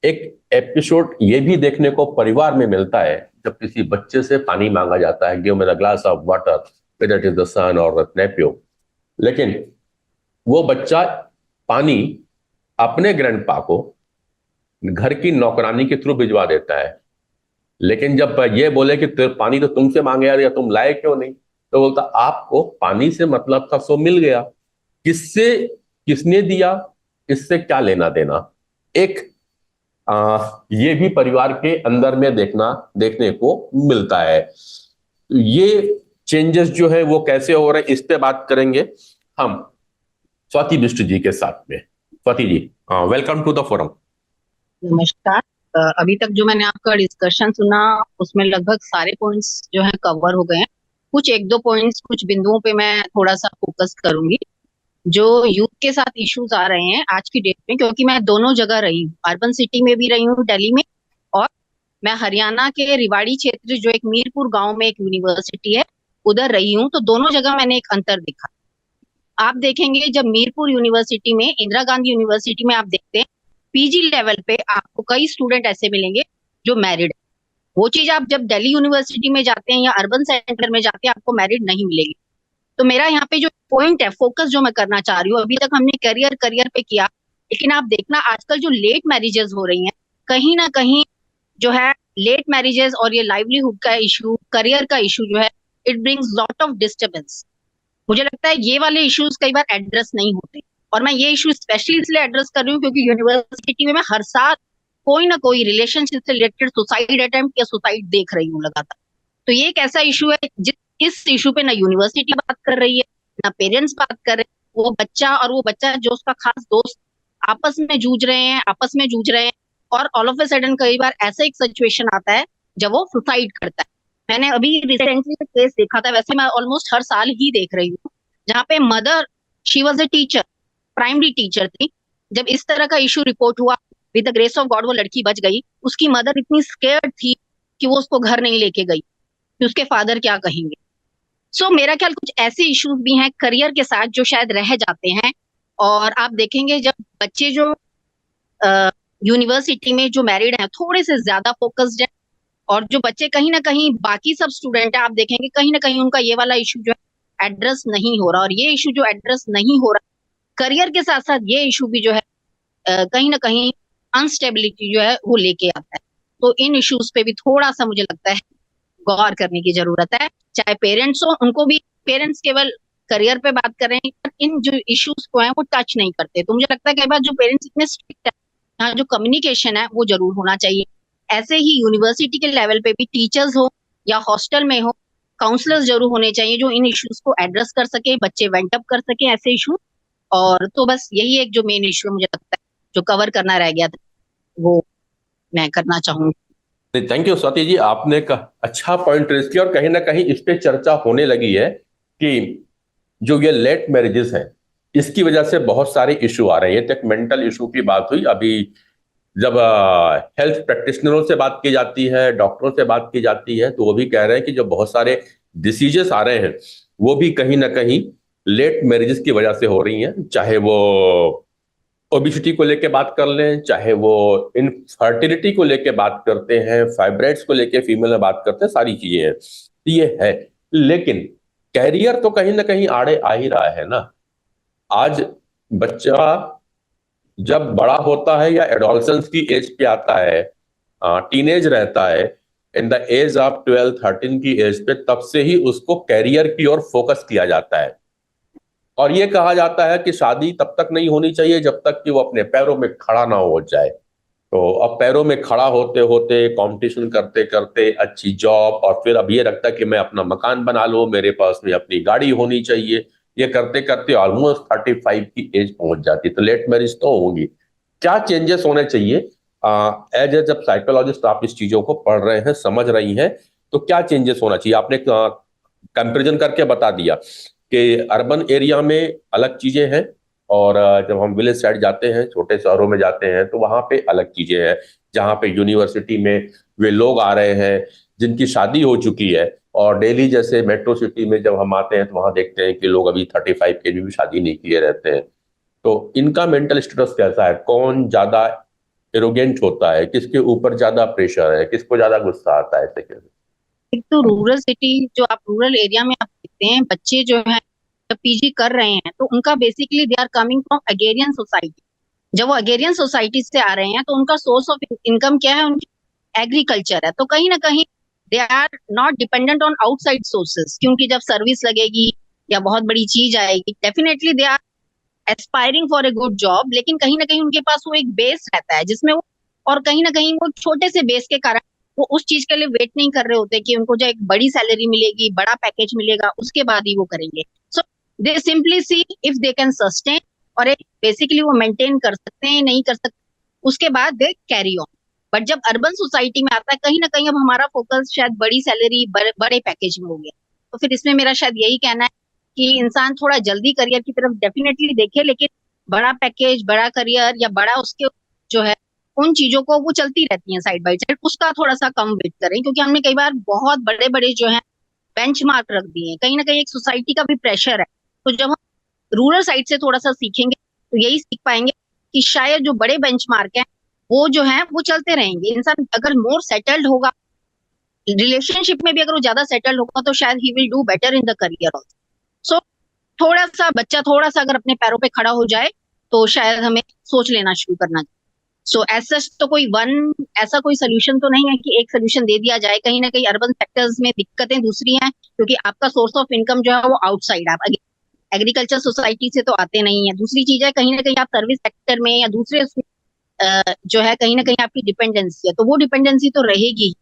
एक episode ये भी देखने को परिवार में मिलता है जब किसी बच्चे से पानी मांगा जाता है, give me the glass of water, whether it is the son or the nephew, लेकिन वो बच्चा पानी अपने ग्रैंडपा को घर की नौकरानी के थ्रू भिजवा देता है, लेकिन जब ये बोले कि पानी तो तुमसे मांगे यार, या तुम लाए क्यों नहीं, तो बोलता आपको पानी से मतलब था, सो मिल गया, किसने दिया इससे क्या लेना देना। एक ये भी परिवार के अंदर में देखने को मिलता है। ये चेंजेस जो है वो कैसे हो रहे हैं, इस पे बात करेंगे हम स्वाति बिष्ट जी के साथ में। Swati ji, welcome to the forum. नमस्कार। अभी तक जो मैंने आपका डिस्कशन सुना उसमें लगभग सारे पॉइंट्स जो हैं कवर हो गए हैं। कुछ एक दो पॉइंट्स, कुछ बिंदुओं पे मैं थोड़ा सा फोकस करूंगी जो यूथ के साथ इश्यूज आ रहे हैं आज की डेट में, क्योंकि मैं दोनों जगह रही हूँ, अर्बन सिटी में भी रही हूँ दिल्ली में, और मैं हरियाणा के रिवाड़ी क्षेत्र जो एक मीरपुर गांव में एक यूनिवर्सिटी है उधर रही हूँ, तो दोनों जगह मैंने एक अंतर देखा। आप देखेंगे जब मीरपुर यूनिवर्सिटी में, इंदिरा गांधी यूनिवर्सिटी में आप देखते हैं पीजी लेवल पे आपको कई स्टूडेंट ऐसे मिलेंगे जो मैरिड है। वो चीज आप जब दिल्ली यूनिवर्सिटी में जाते हैं या अर्बन सेंटर में जाते हैं आपको मैरिड नहीं मिलेगी। तो मेरा यहाँ पे जो पॉइंट है, फोकस जो मैं करना चाह रही हूँ, अभी तक हमने करियर करियर पे किया, लेकिन आप देखना आजकल जो लेट मैरिजेस हो रही हैं, कहीं ना कहीं जो है लेट मैरिजेस और ये लाइवलीहुड का इशू, करियर का इशू जो है, it brings lot of disturbance. मुझे लगता है ये वाले इश्यूज कई बार एड्रेस नहीं होते, और मैं ये इशू स्पेशली इसलिए एड्रेस कर रही हूँ क्योंकि यूनिवर्सिटी में मैं हर साल कोई ना कोई रिलेशनशिप से रिलेटेड सुसाइड अटेम्प्ट या सुसाइड देख रही हूँ लगातार। तो ये एक ऐसा इशू है जिस इस इशू पे ना यूनिवर्सिटी बात कर रही है, ना पेरेंट्स बात कर रहे हैं। वो बच्चा जो उसका खास दोस्त आपस में जूझ रहे हैं, और ऑल ऑफ ए सडन कई बार ऐसा एक सिचुएशन आता है जब वो सुसाइड करता है। मैंने अभी रिसेंटली एक केस देखा था, वैसे मैं ऑलमोस्ट हर साल ही देख रही हूँ, जहाँ पे mother, she was a teacher, primary teacher थी। जब इस तरह का इशू रिपोर्ट हुआ, with the grace of God वो लड़की बच गई। उसकी मदर इतनी स्केयर्ड थी कि वो उसको घर नहीं लेके गई कि उसके फादर क्या कहेंगे। सो मेरा ख्याल कुछ ऐसे इश्यूज भी हैं करियर के साथ जो शायद रह जाते हैं। और आप देखेंगे जब बच्चे जो यूनिवर्सिटी में जो मैरिड हैं थोड़े से ज्यादा फोकस्ड है, और जो बच्चे कहीं ना कहीं बाकी सब स्टूडेंट है, आप देखेंगे कहीं ना कहीं उनका ये वाला इशू जो है एड्रेस नहीं हो रहा। और ये इशू जो एड्रेस नहीं हो रहा, करियर के साथ साथ ये इशू भी जो है कहीं ना कहीं अनस्टेबिलिटी जो है वो लेके आता है। तो इन इश्यूज पे भी थोड़ा सा मुझे लगता है गौर करने की जरूरत है। चाहे पेरेंट्स हो, उनको भी, पेरेंट्स केवल करियर पे बात कर रहे हैं, पर इन जो इश्यूज को है वो टच नहीं करते। तो मुझे लगता है कई बार जो पेरेंट्स इतने स्ट्रिक्ट है, यहाँ जो कम्युनिकेशन है वो जरूर होना चाहिए। ऐसे ही यूनिवर्सिटी के लेवल पे भी टीचर्स हो या हॉस्टल में हो, काउंसलर्स जरूर होने चाहिए जो इन इश्यूज को एड्रेस कर सके, बच्चे वेंट अप कर सके ऐसे इशू। और तो बस यही एक जो मेन इशू मुझे लगता है जो कवर करना रह गया था, वो मैं करना चाहूंगी। नहीं, थैंक यू स्वाति जी, आपने अच्छा पॉइंट रेज किया, और कहीं ना कहीं इस पे चर्चा होने लगी है कि जो ये लेट मैरिजेस हैं इसकी वजह से बहुत सारे इशू आ रहे हैं। तो एक मेंटल इशू की बात हुई अभी, जब हेल्थ प्रैक्टिशनरों से बात की जाती है, डॉक्टरों से बात की जाती है, तो वो भी कह रहे हैं कि जो बहुत सारे डिसीजेस आ रहे हैं वो भी कहीं ना कहीं लेट मैरिजेस की वजह से हो रही हैं। चाहे वो ओबिसिटी को लेके बात कर लें, चाहे वो इनफर्टिलिटी को लेके बात करते हैं, फाइब्राइड्स को लेके फीमेल में बात करते हैं, सारी चीजें हैं, ये है। लेकिन कैरियर तो कहीं ना कहीं आड़े आ ही रहा है ना। आज बच्चा जब बड़ा होता है या एडोलसेंस की एज पे आता है, टीनेज रहता है, इन द एज ऑफ 12-13 की एज पे, तब से ही उसको कैरियर की ओर फोकस किया जाता है। और ये कहा जाता है कि शादी तब तक नहीं होनी चाहिए जब तक कि वो अपने पैरों में खड़ा ना हो जाए। तो अब पैरों में खड़ा होते होते, कंपटीशन करते करते, अच्छी जॉब, और फिर अब ये रखता है कि मैं अपना मकान बना लूं, मेरे पास में अपनी गाड़ी होनी चाहिए, ये करते करते ऑलमोस्ट 35 की एज पहुंच जाती है। तो लेट मैरिज तो होगी। क्या चेंजेस होने चाहिए? एज जब साइकोलॉजिस्ट आप इस चीजों को पढ़ रहे हैं, समझ रही हैं, तो क्या चेंजेस होना चाहिए? आपने कंपेरिजन करके बता दिया कि अर्बन एरिया में अलग चीजें हैं, और जब हम विलेज साइड जाते हैं, छोटे शहरों में जाते हैं, तो वहां पे अलग चीजें हैं। जहाँ पे यूनिवर्सिटी में वे लोग आ रहे हैं जिनकी शादी हो चुकी है, और दिल्ली जैसे मेट्रो सिटी में जब हम आते हैं तो वहां देखते हैं कि लोग अभी 35 के भी शादी नहीं किए रहते हैं। तो इनका मेंटल स्टेटस कैसा है? कौन ज्यादा एरोगेंट होता है? किसके ऊपर ज्यादा प्रेशर है? किसको ज्यादा गुस्सा आता है? ऐसे कैसे? एक तो रूरल सिटी, जो आप रूरल एरिया में आप देखते हैं बच्चे जो हैं जब पीजी कर रहे हैं तो उनका basically they are coming from agrarian society. जब वो अगेरियन सोसाइटी से आ रहे हैं तो उनका सोर्स ऑफ इनकम क्या है? उनकी एग्रीकल्चर है। तो कहीं ना कहीं they are not dependent on outside sources, क्योंकि जब सर्विस लगेगी या बहुत बड़ी चीज आएगी, definitely they are aspiring for a good job, लेकिन कहीं ना कहीं उनके पास वो एक बेस रहता है जिसमें वो, और कहीं ना कहीं वो छोटे से बेस के कारण वो उस चीज के लिए वेट नहीं कर रहे होते कि उनको जो एक बड़ी सैलरी मिलेगी, बड़ा पैकेज मिलेगा, उसके बाद ही वो करेंगे। So they simply see if they can sustain, और एक बेसिकली वो मेंटेन कर सकते हैं, नहीं कर सकते, उसके बाद दे कैरी ऑन। बट जब अर्बन सोसाइटी में आता है, कहीं ना कहीं अब हमारा फोकस शायद बड़ी सैलरी, बड़े पैकेज में हो गया। तो फिर इसमें मेरा शायद यही कहना है कि इंसान थोड़ा जल्दी करियर की तरफ डेफिनेटली देखे, लेकिन बड़ा पैकेज, बड़ा करियर या बड़ा उसके जो है उन चीजों को, वो चलती रहती हैं साइड बाय साइड, उसका थोड़ा सा कम वेट करें, क्योंकि हमने कई बार बहुत बड़े बड़े जो है बेंचमार्क रख दिए हैं। कहीं ना कहीं एक सोसाइटी का भी प्रेशर है। तो जब हम रूरल साइड से थोड़ा सा सीखेंगे तो यही सीख पाएंगे कि शायद जो बड़े बेंचमार्क हैं वो जो है वो चलते रहेंगे। इंसान अगर मोर सेटल्ड होगा रिलेशनशिप में भी, अगर वो ज्यादा सेटल्ड होगा तो शायद ही will do better in the career also. So थोड़ा सा बच्चा थोड़ा सा अगर अपने पैरों पे खड़ा हो जाए तो शायद हमें सोच लेना शुरू करना चाहिए। सो ऐसा तो कोई ऐसा कोई सोल्यूशन तो नहीं है कि एक सोल्यूशन दे दिया जाए। कहीं ना कहीं अर्बन सेक्टर्स में दिक्कतें दूसरी हैं क्योंकि आपका सोर्स ऑफ इनकम जो है वो आउटसाइड, आप एग्रीकल्चर सोसाइटी से तो आते नहीं है। दूसरी चीज है कहीं ना कहीं आप सर्विस सेक्टर में या दूसरे जो है कहीं ना कहीं आपकी डिपेंडेंसी है, तो वो डिपेंडेंसी तो रहेगी।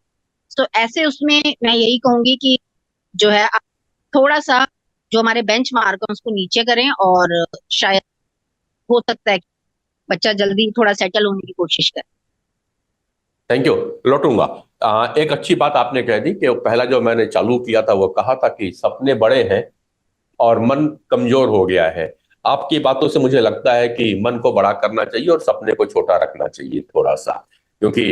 तो ऐसे उसमें मैं यही कहूंगी कि जो है आप थोड़ा सा जो हमारे बेंचमार्क है उसको नीचे करें और शायद हो सकता है कि बच्चा जल्दी थोड़ा सेटल होने की कोशिश करे। Thank you. लौटूंगा। एक अच्छी बात आपने कह दी कि पहला जो मैंने चालू किया था वो कहा था कि सपने बड़े हैं और मन कमजोर हो गया है। आपकी बातों से मुझे लगता है कि मन को बड़ा करना चाहिए और सपने को छोटा रखना चाहिए थोड़ा सा, क्योंकि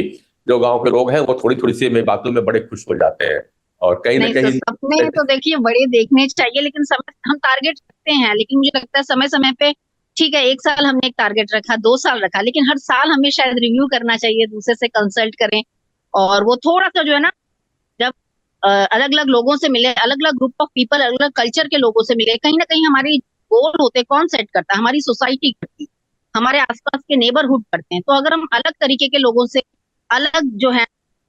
जो गांव के लोग हैं वो थोड़ी थोड़ी सी में बातों में बड़े खुश हो जाते हैं और कहीं ना नहीं तो कहीं सपने तो देखिए बड़े देखने चाहिए, लेकिन समय हम टारगेट रखते हैं, लेकिन मुझे लगता है समय समय पे ठीक है, 1 साल हमने एक टारगेट रखा, 2 साल रखा, लेकिन हर साल हमें शायद रिव्यू करना चाहिए, दूसरे से कंसल्ट करें और वो थोड़ा सा जो है ना, जब अलग अलग लोगों से मिले, अलग अलग ग्रुप ऑफ पीपल, अलग अलग कल्चर के लोगों से मिले, कहीं ना कहीं हमारी गोल होते कौन सेट करता है, हमारी सोसाइटी करती है, हमारे आसपास के नेबरहुड करते हैं। तो अगर हम अलग तरीके के लोगों से अलग जो है,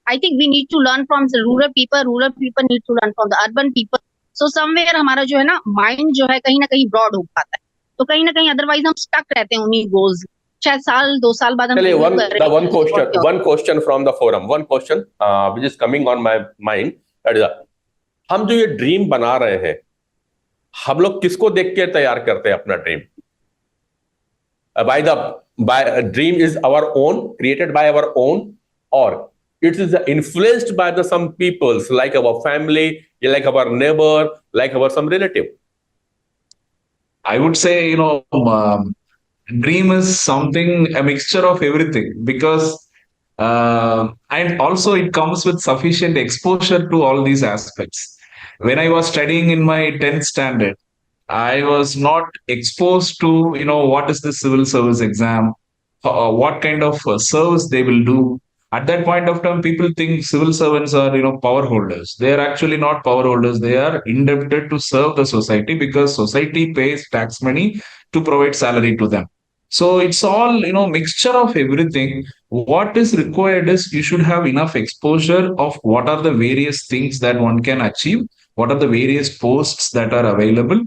I think we need to learn from rural people need to learn from the urban people. So somewhere हमारा जो है ना माइंड जो है कहीं ना कहीं ब्रॉड हो पाता है, तो कहीं ना कहीं अदरवाइज हम स्टक रहते हैं उन्हीं गोल्स। शायद साल 2 साल बाद हम चलिए review one कर the रहे one हैं question what your- one question from the forum, one question which is coming on my mind, that is, हम जो ये ड्रीम बना रहे हैं हम लोग किसको देख के तैयार करते हैं अपना dream? by dream is our own, created by our own, or it is influenced by the some peoples like our family, like our neighbor, like our some relative? I would say, dream is something, a mixture of everything, because and also it comes with sufficient exposure to all these aspects. When I was studying in my 10th standard, I was not exposed to, what is the civil service exam, what kind of service they will do. At that point of time, people think civil servants are, power holders. They are actually not power holders. They are indebted to serve the society because society pays tax money to provide salary to them. So it's all, mixture of everything. What is required is you should have enough exposure of what are the various things that one can achieve, what are the various posts that are available,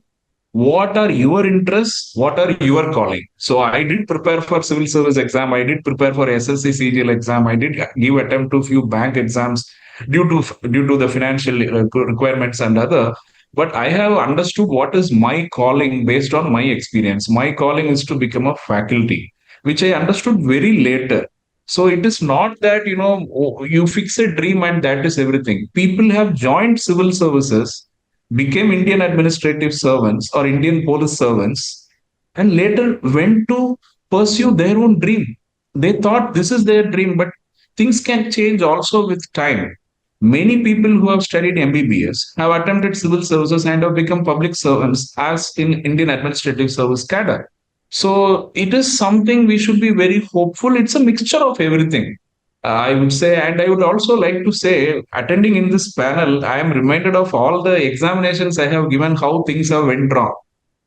what are your interests, what are your calling. So I did prepare for civil service exam, I did prepare for SSC CGL exam, I did give attempt to few bank exams due to the financial requirements and other. But I have understood what is my calling based on my experience. My calling is to become a faculty, which I understood very later. So it is not that, you fix a dream and that is everything. People have joined civil services, became Indian administrative servants or Indian police servants, and later went to pursue their own dream. They thought this is their dream, but things can change also with time. Many people who have studied MBBS have attempted civil services and have become public servants as in Indian administrative service cadre. So it is something we should be very hopeful. It's a mixture of everything. I would say, and I would also like to say, attending in this panel, I am reminded of all the examinations I have given, how things have went wrong.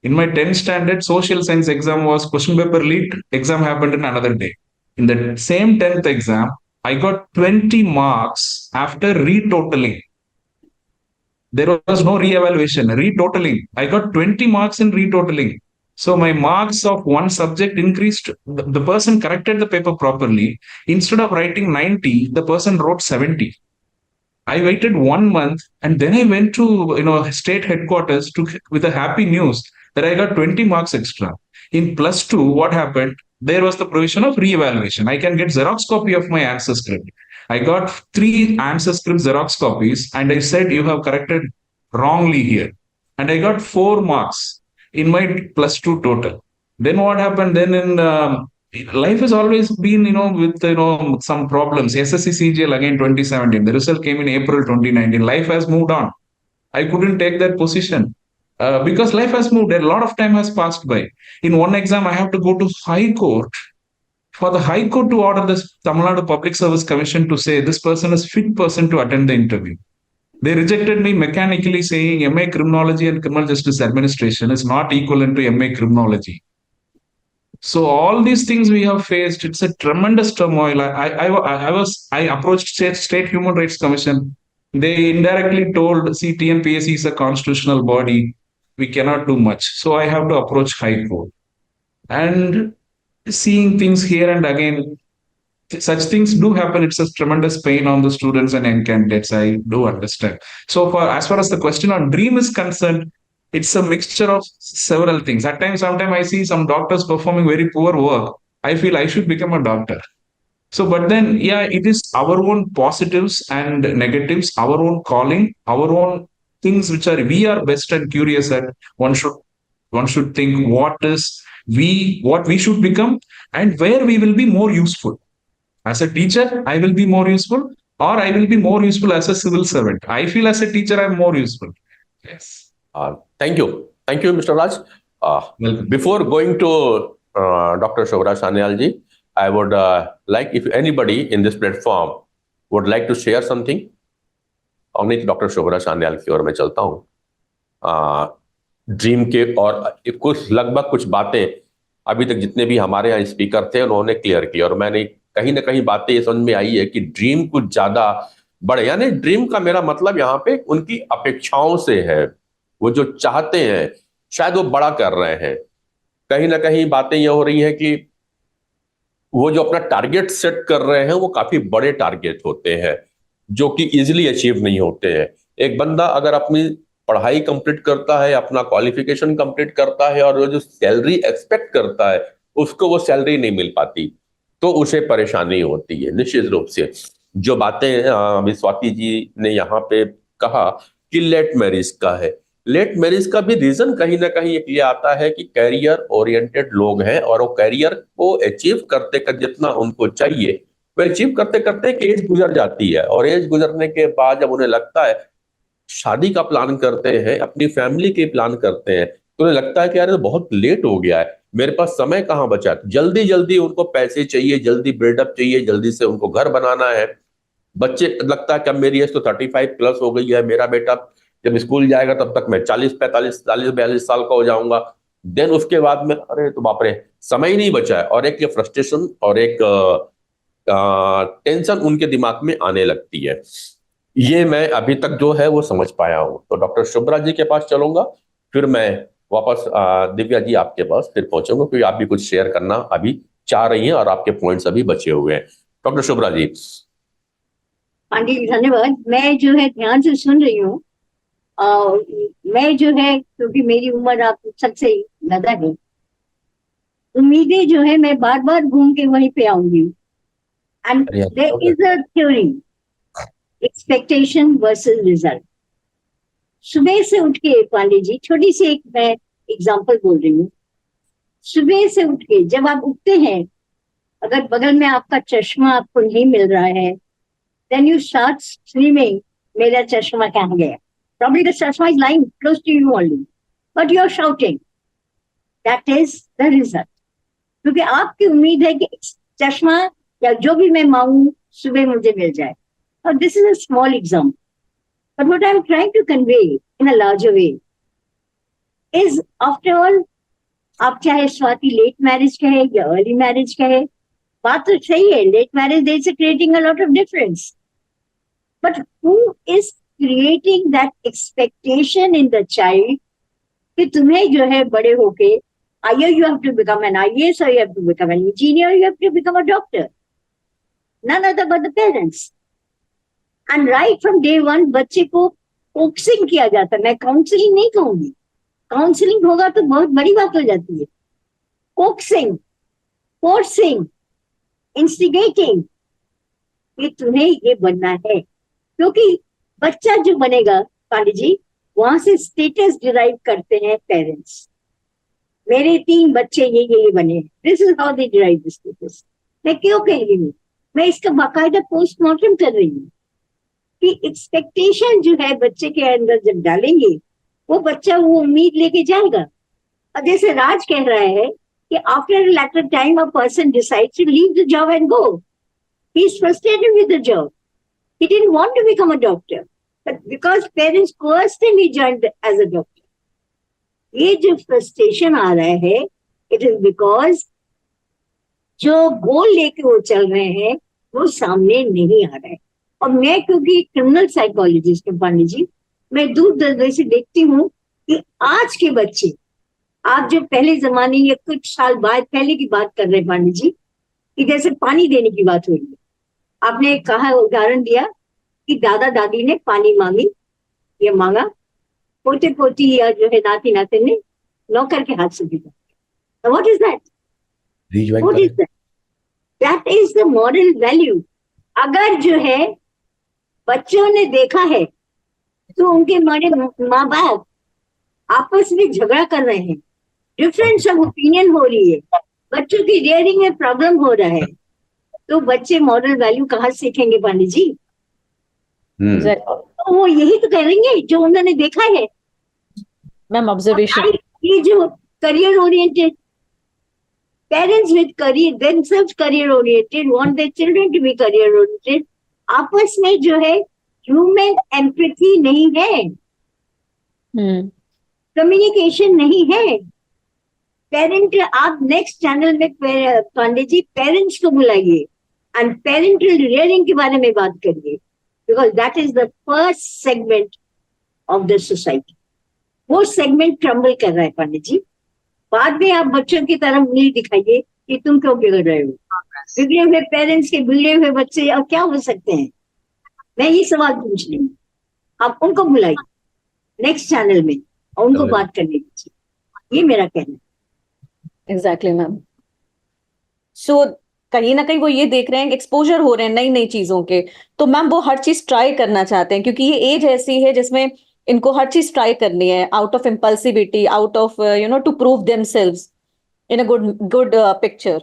In my 10th standard, social science exam was question paper leaked, exam happened in another day. In the same 10th exam, I got 20 marks after retotaling. There was no re-evaluation, retotaling. I got 20 marks in retotaling. So my marks of one subject increased. The person corrected the paper properly. Instead of writing 90, the person wrote 70. I waited 1 month and then I went to state headquarters with a happy news that I got 20 marks extra. In +2, what happened? There was the provision of re-evaluation. I can get Xerox copy of my answer script. I got 3 answer script Xerox copies and I said, you have corrected wrongly here. And I got 4 marks in my +2 total. Then what happened? Then in life has always been, with some problems. SSC CGL again 2017. The result came in April 2019. Life has moved on. I couldn't take that position. because life has moved. A lot of time has passed by. In one exam, I have to go to High Court for the High Court to order this Tamil Nadu Public Service Commission to say this person is fit person to attend the interview. They rejected me mechanically, saying MA Criminology and Criminal Justice Administration is not equivalent to MA Criminology. So all these things we have faced, it's a tremendous turmoil. I approached State Human Rights Commission. They indirectly told, see, TNPSC is a constitutional body. We cannot do much. So I have to approach High Court. And seeing things here and again, such things do happen. It's a tremendous pain on the students and end candidates. I do understand. So as far as the question on dream is concerned, it's a mixture of several things. At times, sometimes I see some doctors performing very poor work. I feel I should become a doctor. So, but then, yeah, it is our own positives and negatives, our own calling, our own things which are we are best and curious at. One should think what we should become and where we will be more useful. As a teacher, I will be more useful, or I will be more useful as a civil servant. I feel as a teacher, I'm more useful. Yes. Thank you. Thank you, Mr. Raj. Welcome. Before going to Dr. Shobhra Sanyal ji, I would like if anybody in this platform would like to share something. और नहीं तो doctor शोभरा Sanyal की ओर मैं चलता हूँ. Dream के और कुछ लगभग कुछ बातें अभी तक जितने भी हमारे यहाँ स्पीकर थे उन्होंने क्लियर की, और मैंने कहीं ना कहीं बातें ये समझ में आई है कि ड्रीम कुछ ज्यादा बड़े, यानी ड्रीम का मेरा मतलब यहाँ पे उनकी अपेक्षाओं से है. वो जो चाहते हैं शायद वो बड़ा कर रहे हैं. कहीं ना कहीं बातें ये हो रही हैं कि वो जो अपना टारगेट सेट कर रहे हैं वो काफी बड़े टारगेट होते हैं जो कि इजीली अचीव नहीं होते हैं. एक बंदा अगर अपनी पढ़ाई कंप्लीट करता है, अपना क्वालिफिकेशन कंप्लीट करता है और वो जो सैलरी एक्सपेक्ट करता है उसको वो सैलरी नहीं मिल पाती तो उसे परेशानी होती है. निश्चित रूप से जो बातें अभी स्वाति जी ने यहाँ पे कहा कि लेट मैरिज का है, लेट मैरिज का भी रीजन कहीं ना कहीं ये आता है कि कैरियर ओरिएंटेड लोग हैं और वो कैरियर को अचीव करते कर जितना उनको चाहिए वो अचीव करते करते एक एज गुजर जाती है, और एज गुजरने के बाद जब उन्हें लगता है शादी का प्लान करते हैं, अपनी फैमिली के प्लान करते हैं, तो उन्हें लगता है कि यार बहुत लेट हो गया है, मेरे पास समय कहाँ बचा. जल्दी जल्दी उनको पैसे चाहिए, जल्दी बिल्डअप चाहिए, जल्दी से उनको घर बनाना है. बच्चे लगता है कि अब मेरी एज तो 35 प्लस हो गई है, मेरा बेटा जब स्कूल जाएगा तब तक मैं 40-45-42 साल का हो जाऊंगा. देन उसके बाद में अरे तो बाप रे समय ही नहीं बचा है, और एक ये फ्रस्ट्रेशन और एक टेंशन उनके दिमाग में आने लगती है. ये मैं अभी तक जो है वो समझ पाया हूं. तो डॉक्टर शुभ्रा जी के पास चलूंगा, फिर मैं वापस दिव्या जी आपके पास फिर पहुंचूंगा, क्योंकि आप भी कुछ शेयर करना अभी चाह रही हैं और आपके पॉइंट्स अभी बचे हुए हैं. डॉक्टर शुभ्रा जी. पांडे जी धन्यवाद. मैं जो है ध्यान से सुन रही हूँ. मैं जो है क्योंकि मेरी उम्र आप सबसे ज्यादा है, उम्मीदें जो है मैं बार बार घूम के वहीं पे आऊंगी. And there is a theory, expectation versus result. सुबह से उठ के पांडे जी, छोटी सी एक मैं एग्जांपल बोल रही हूँ. सुबह से उठ के जब आप उठते हैं, अगर बगल में आपका चश्मा आपको नहीं मिल रहा है, देन यू स्टार्ट स्क्रीमिंग, मेरा चश्मा कहाँ गया. Probably the chashma is lying close to you only, but you are shouting. That is the result. क्योंकि आपकी उम्मीद है कि चश्मा या जो भी मैं मांगू सुबह मुझे मिल जाए. और this is a small example. But what I am trying to convey in a larger way is, after all, आप चाहे स्वाति लेट मैरिज कहे या अर्ली मैरिज कहे, बात तो सही है. Late marriage is creating a lot of difference. But who is creating that expectation in the child कि तुम्हें जो है बड़े होके either you have to become an IAS or you have to become an engineer, you have to become a doctor. None other but the parents. And right from day one बच्चे को coaxing किया जाता है. मैं counselling नहीं कहूंगी, counselling होगा तो बहुत बड़ी बात हो जाती है. coaxing, forcing, instigating कि तुम्हें ये बनना है. क्योंकि बच्चा जो बनेगा पांडे जी, वहां से स्टेटस डिराइव करते हैं पेरेंट्स. मेरे 3 बच्चे ये बने, this is how they derive the status. मैं क्यों कह रही हूँ, मैं इसका बाकायदा पोस्टमार्टम कर रही हूँ कि एक्सपेक्टेशन जो है बच्चे के अंदर जब डालेंगे वो बच्चा वो उम्मीद लेके जाएगा। अब जैसे राज कह रहा है कि after later time a person decides to leave the job and go, he is frustrated with the job, he didn't want to become a doctor, but because parents coerced him he joined as a doctor. ये जो frustration आ रहा है, it is because जो गोल लेके वो चल रहे हैं वो सामने नहीं आ रहा है। और मैं क्योंकि क्रिमिनल साइकोलॉजिस्ट हूँ पांडे जी, मैं दूर दराज से देखती हूँ कि आज के बच्चे, आप जो पहले जमाने या कुछ साल बाद पहले की बात कर रहे हैं पांडे जी, कि जैसे पानी देने की बात हो रही है, आपने कहा उदाहरण दिया कि दादा दादी ने पानी मांगी या मांगा, पोते पोती या जो है नाती नाते ने नौकर के हाथ से दिया। What is that? Rejoin what is करें। That? That is the moral value. अगर जो है बच्चों ने देखा है तो उनके माँ बाप आपस में झगड़ा कर रहे हैं, डिफरेंस ऑफ ओपिनियन हो रही है, बच्चों की रियरिंग में प्रॉब्लम हो रहा है, तो बच्चे मॉरल वैल्यू कहाँ सीखेंगे पांडे जी? तो वो यही तो करेंगे जो उन्होंने देखा है। मैम ऑब्जर्वेशन, ये जो career oriented parents with career themselves career oriented want their children to be career oriented, आपस में जो है ह्यूमन एम्पैथी नहीं है, कम्युनिकेशन नहीं है। पेरेंट, आप नेक्स्ट चैनल में पांडे जी पेरेंट्स को बुलाइए एंड पेरेंटल रियरिंग के बारे में बात करिए, because that is the first segment of the society. वो सेगमेंट ट्रम्बल कर रहा है पांडे जी। बाद में आप बच्चों की तरफ उंगली दिखाइए कि तुम क्यों बिगड़ रहे हो। बिगड़े हुए पेरेंट्स के बिगड़े हुए बच्चे अब क्या हो सकते हैं? मैं ये सवाल पूछ रही हूँ। आप उनको बुलाइए नेक्स्ट चैनल में और उनको बात करने दीजिए, ये मेरा कहना है। Exactly ma'am. सो कहीं ना कहीं वो ये देख रहे हैं, एक्सपोजर हो रहे हैं नई नई चीजों के, तो मैम वो हर चीज ट्राई करना चाहते हैं, क्योंकि ये एज ऐसी है जिसमें इनको हर चीज ट्राई करनी है, out of impulsivity, out of to prove themselves in a good picture,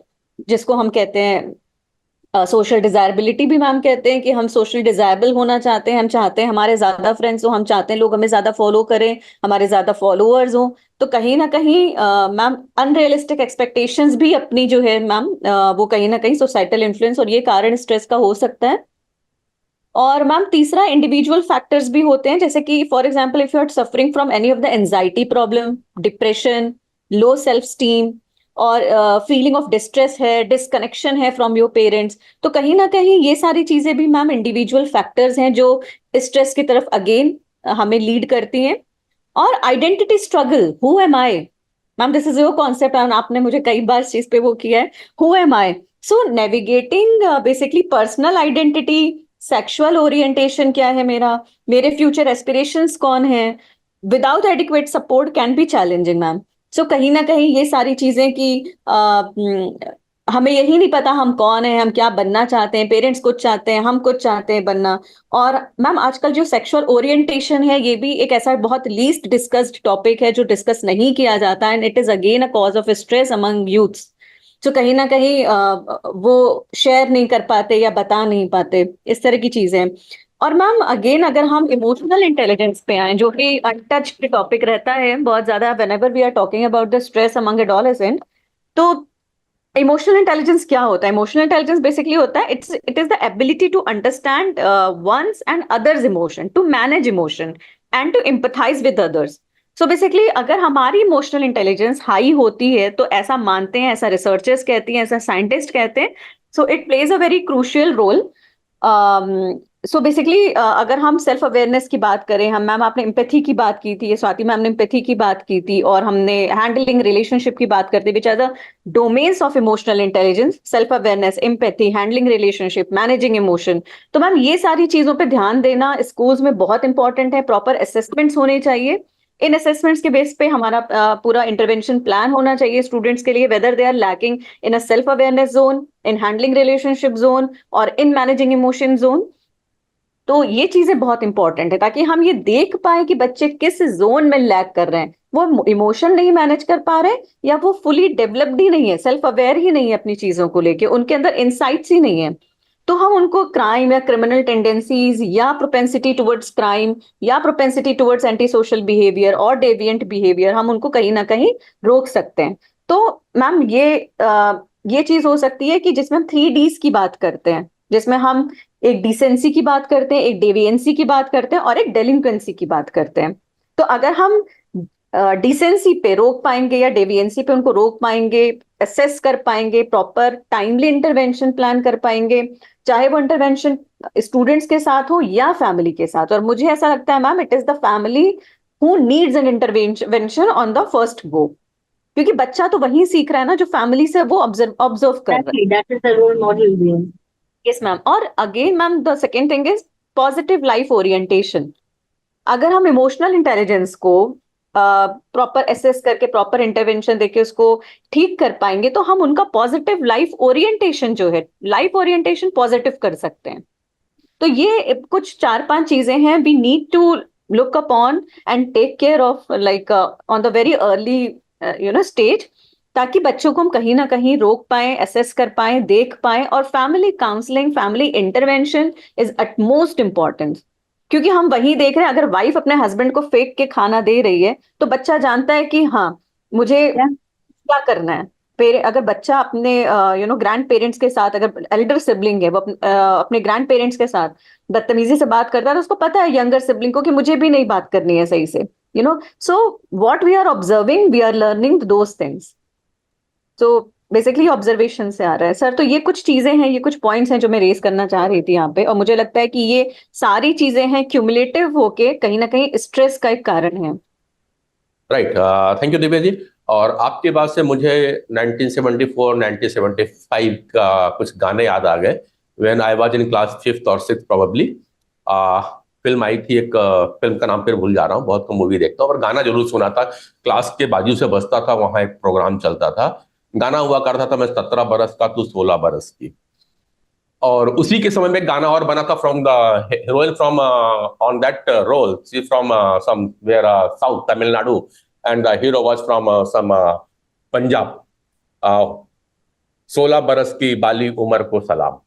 जिसको हम कहते हैं सोशल डिजायरेबिलिटी भी मैम कहते हैं, कि हम सोशल डिजायरेबल होना चाहते हैं, हम चाहते हैं हमारे ज्यादा फ्रेंड्स हो, हम चाहते हैं लोग हमें ज्यादा फॉलो करें, हमारे ज्यादा फॉलोअर्स हो। तो कहीं ना कहीं मैम अनरियलिस्टिक एक्सपेक्टेशंस भी अपनी जो है मैम वो कहीं ना कहीं सोसाइटल इन्फ्लुएंस और ये कारण स्ट्रेस का हो सकता है। और मैम तीसरा इंडिविजुअल फैक्टर्स भी होते हैं, जैसे कि for example if you are suffering from any of the anxiety problem, depression, low self esteem और फीलिंग ऑफ डिस्ट्रेस है, डिसकनेक्शन है फ्रॉम योर पेरेंट्स, तो कहीं ना कहीं ये सारी चीजें भी मैम इंडिविजुअल फैक्टर्स हैं जो स्ट्रेस की तरफ अगेन हमें लीड करती हैं। और identity struggle, who am I ma'am, this is your concept, आपने मुझे कई बार इस चीज पे वो किया है, who am I. So navigating basically personal identity, sexual orientation क्या है मेरा, मेरे फ्यूचर एस्पिरेशंस कौन है, without adequate support can be challenging ma'am. So कहीं ना कहीं ये सारी चीजें कि हमें यही नहीं पता हम कौन है, हम क्या बनना चाहते हैं, पेरेंट्स कुछ चाहते हैं, हम कुछ चाहते हैं बनना। और मैम आजकल जो सेक्सुअल ओरिएंटेशन है ये भी एक ऐसा बहुत लीस्ट डिस्कस्ड टॉपिक है जो डिस्कस नहीं किया जाता, and it is again a cause of stress among youths. जो कहीं ना कहीं वो शेयर नहीं कर पाते या बता नहीं पाते, इस तरह की चीजें। और मैम अगेन अगर हम इमोशनल इंटेलिजेंस पे आए, जो कि अनटच्ड टॉपिक रहता है बहुत ज्यादा whenever we are talking about the stress among adolescent, तो इमोशनल इंटेलिजेंस क्या होता है? इमोशनल इंटेलिजेंस बेसिकली होता है it is the ability to understand one's and others emotion, to manage emotion and to empathise with others. So basically अगर हमारी emotional intelligence high होती है, तो ऐसा मानते हैं, ऐसा रिसर्चर्स कहती हैं, ऐसा साइंटिस्ट कहते हैं, so it plays a very crucial role. So basically अगर हम सेल्फ अवेयरनेस की बात करें, हम मैम आपने एम्पैथी की बात की थी, स्वाति मैम ने एम्पैथी की बात की थी, और हमने हैंडलिंग रिलेशनशिप की बात करते, which are the domains of emotional intelligence, self awareness, empathy, handling relationship, managing emotion. तो मैम ये सारी चीजों पे ध्यान देना स्कूल्स में बहुत इंपॉर्टेंट है, प्रॉपर असेसमेंट्स होने चाहिए। इन असेसमेंट्स के बेस पे हमारा पूरा इंटरवेंशन प्लान होना चाहिए स्टूडेंट्स के लिए, whether they are lacking in a self awareness zone, in handling relationship zone और इन मैनेजिंग इमोशन जोन। तो ये चीजें बहुत इंपॉर्टेंट है ताकि हम ये देख पाए कि बच्चे किस जोन में लैग कर रहे हैं, वो इमोशन नहीं मैनेज कर पा रहे या वो फुली डेवलप्ड ही नहीं है, सेल्फ अवेयर ही नहीं है अपनी चीजों को लेके, उनके अंदर इंसाइट्स ही नहीं है। तो हम उनको क्राइम या क्रिमिनल टेंडेंसीज या प्रोपेंसिटी टुवर्ड्स क्राइम या propensity towards anti social behaviour और डेविएंट बिहेवियर, हम उनको कहीं ना कहीं रोक सकते हैं। तो मैम ये चीज हो सकती है कि जिसमें हम 3 Ds की बात करते हैं, जिसमें हम एक डिसेंसी की बात करते हैं, एक डेविएंसी की बात करते हैं और एक डेलिंक्वेंसी की बात करते हैं। तो अगर हम डिसेंसी पे रोक पाएंगे या डेविएंसी पे उनको रोक पाएंगे, असेस कर पाएंगे, प्रॉपर टाइमली इंटरवेंशन प्लान कर पाएंगे, चाहे वो इंटरवेंशन स्टूडेंट्स के साथ हो या फैमिली के साथ। और मुझे ऐसा लगता है ma'am, it is the family who needs an intervention on the first go, क्योंकि बच्चा तो वही सीख रहा है ना जो फैमिली से वो ऑब्जर्व कर रहा है। That is the role model there. Yes ma'am. और again ma'am, the second thing is positive life orientation. अगर हम इमोशनल इंटेलिजेंस को प्रॉपर एसेस करके प्रॉपर इंटरवेंशन देके उसको ठीक कर पाएंगे, तो हम उनका पॉजिटिव लाइफ ओरिएंटेशन जो है, लाइफ ओरिएंटेशन पॉजिटिव कर सकते हैं। तो ये कुछ 4-5 चीजें हैं we need to look upon and take care of, like on the very early stage, ताकि बच्चों को हम कहीं ना कहीं रोक पाए, असेस कर पाए, देख पाए। और family counselling, family intervention is at most important, क्योंकि हम वही देख रहे हैं, अगर वाइफ अपने हस्बैंड को फेंक के खाना दे रही है तो बच्चा जानता है कि हाँ मुझे क्या करना है। अगर बच्चा अपने ग्रैंड पेरेंट्स के साथ, अगर एल्डर सिबलिंग है वो अपने ग्रैंड पेरेंट्स के साथ बदतमीजी से बात करता है, तो उसको पता है यंगर सिबलिंग को कि मुझे भी नहीं बात करनी है सही से, so what we are observing we are learning those things. तो बेसिकली ऑब्जर्वेशन से आ रहा है सर। तो ये कुछ चीजें हैं, ये कुछ पॉइंट्स हैं जो मैं रेज करना चाह रही थी यहाँ पे, और मुझे लगता है कि ये सारी चीजें हैं क्यूमुलेटिव होके कहीं ना कहीं स्ट्रेस का एक कारण है। Right, thank you Divya ji. और आपके बात से मुझे 1974 1975 का कुछ गाने याद आ गए। When I was in class 5th और 6th प्रोबेबली, फिल्म आई थी, एक फिल्म का नाम फिर भूल जा रहा हूँ, बहुत कम मूवी देखता हूँ, और गाना जरूर सुना था। क्लास के बाजू से बजता था, वहां एक प्रोग्राम चलता था, गाना हुआ करता था, मैं 17 बरस का तू 16 बरस की। और उसी के समय में गाना और बना था from the heroine from on that role, she from somewhere south Tamil Nadu, and the hero was from some Punjab. 16 बरस की बाली उम्र को सलाम।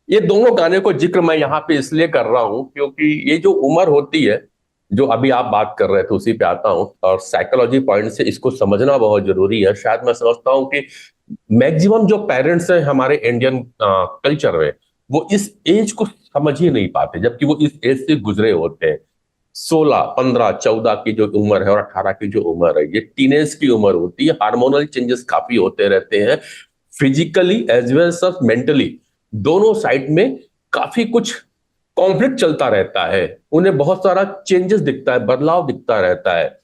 ये दोनों गाने को जिक्र मैं यहाँ पे इसलिए कर रहा हूँ क्योंकि ये जो उम्र होती है, जो अभी आप बात कर रहे थे, उसी पे आता हूँ, और साइकोलॉजी पॉइंट से इसको समझना बहुत जरूरी है। शायद मैं समझता हूँ कि मैक्सिमम जो पेरेंट्स हैं हमारे इंडियन कल्चर में, वो इस एज को समझ ही नहीं पाते, जबकि वो इस एज से गुजरे होते हैं। 16, 15, 14 की जो उम्र है और 18 की जो उम्र है, ये टीनेज की उम्र होती है। हार्मोनल चेंजेस काफी होते रहते हैं, physically as well as mentally, दोनों साइड में काफी कुछ कॉन्फ्लिक्ट चलता रहता है। उन्हें बहुत सारा चेंजेस दिखता है, बदलाव दिखता रहता है,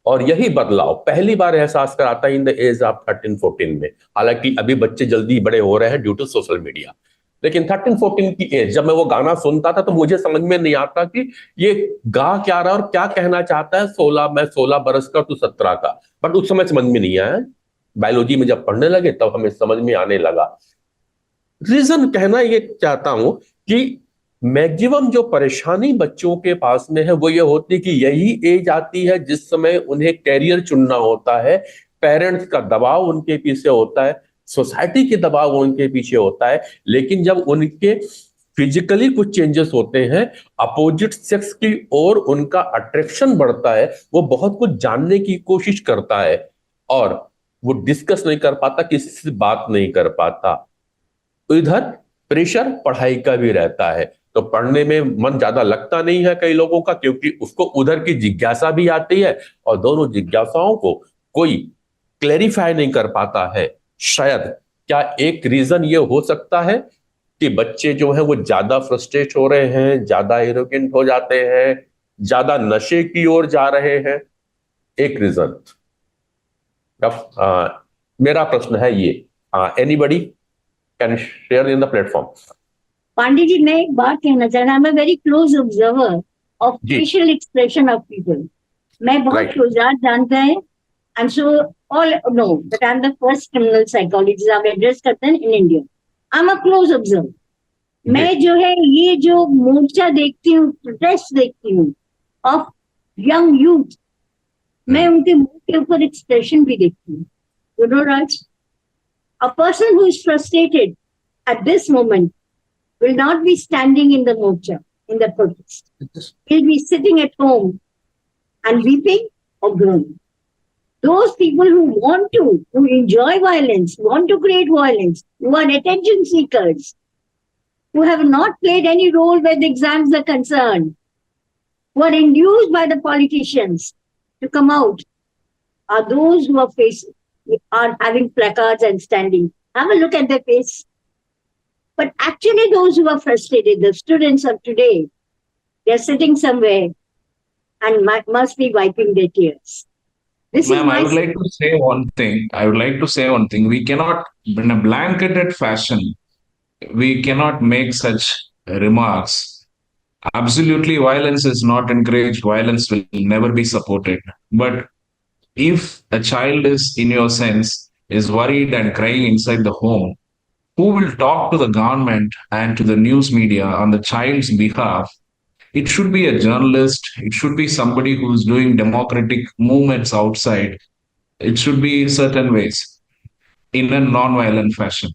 और यही बदलाव पहली बार एहसास कराता है इन द एज ऑफ 13-14 में। हालांकि अभी बच्चे जल्दी बड़े हो रहे हैं ड्यू टू सोशल मीडिया, लेकिन 13-14 की एज जब मैं वो गाना सुनता था तो मुझे समझ में नहीं आता कि ये गा क्या रहा और क्या कहना चाहता है। 16 बरस का तो 17 का, बट उस समय समझ में नहीं आया। बायोलॉजी में जब पढ़ने लगे तब हमें समझ में आने लगा। रीजन कहना ये चाहता हूं कि मैक्सिमम जो परेशानी बच्चों के पास में है वो ये होती है कि यही एज आती है जिस समय उन्हें कैरियर चुनना होता है, पेरेंट्स का दबाव उनके पीछे होता है, सोसाइटी के दबाव उनके पीछे होता है। लेकिन जब उनके फिजिकली कुछ चेंजेस होते हैं, अपोजिट सेक्स की ओर उनका अट्रैक्शन बढ़ता है, वो बहुत कुछ जानने की कोशिश करता है और वो डिस्कस नहीं कर पाता, किसी से बात नहीं कर पाता। इधर प्रेशर पढ़ाई का भी रहता है, तो पढ़ने में मन ज्यादा लगता नहीं है कई लोगों का, क्योंकि उसको उधर की जिज्ञासा भी आती है और दोनों जिज्ञासाओं को कोई क्लेरिफाई नहीं कर पाता है। शायद क्या एक रीजन ये हो सकता है कि बच्चे जो है वो ज्यादा फ्रस्ट्रेट हो रहे हैं, ज्यादा एरोगेंट हो जाते हैं, ज्यादा नशे की ओर जा रहे हैं? एक रीजन। मेरा प्रश्न है ये, anybody can share in the platform. Pandey ji, मैं एक बात कहना चाह रहा हूँ, I am very close observer of facial expression of people. मैं बहुत क्लोज जानता है, I am so all know that I am the first criminal psychologist आप एड्रेस करते हैं in India. I am a close observer. मैं जो है ये जो मोर्चा देखती हूँ, प्रोटेस्ट देखती हूँ ऑफ यंग यूथ, मैं उनके मुंह के ऊपर एक्सप्रेशन भी देखती हूँ। You know Raj, a person who is frustrated at this moment will not be standing in the morcha, in the protest. He'll be sitting at home and weeping or groaning. Those people who want to, who enjoy violence, want to create violence, who are attention seekers, who have not played any role where the exams are concerned, who are induced by the politicians to come out, are those who are having placards and standing. Have a look at their face. But actually, those who are frustrated, the students of today, they're sitting somewhere and must be wiping their tears. This Ma'am, I is would like to say one thing. We cannot, in a blanketed fashion, we cannot make such remarks. Absolutely, violence is not encouraged. Violence will never be supported. But if a child is, in your sense, is worried and crying inside the home, who will talk to the government and to the news media on the child's behalf? It should be a journalist. It should be somebody who's doing democratic movements outside. It should be certain ways in a non-violent fashion.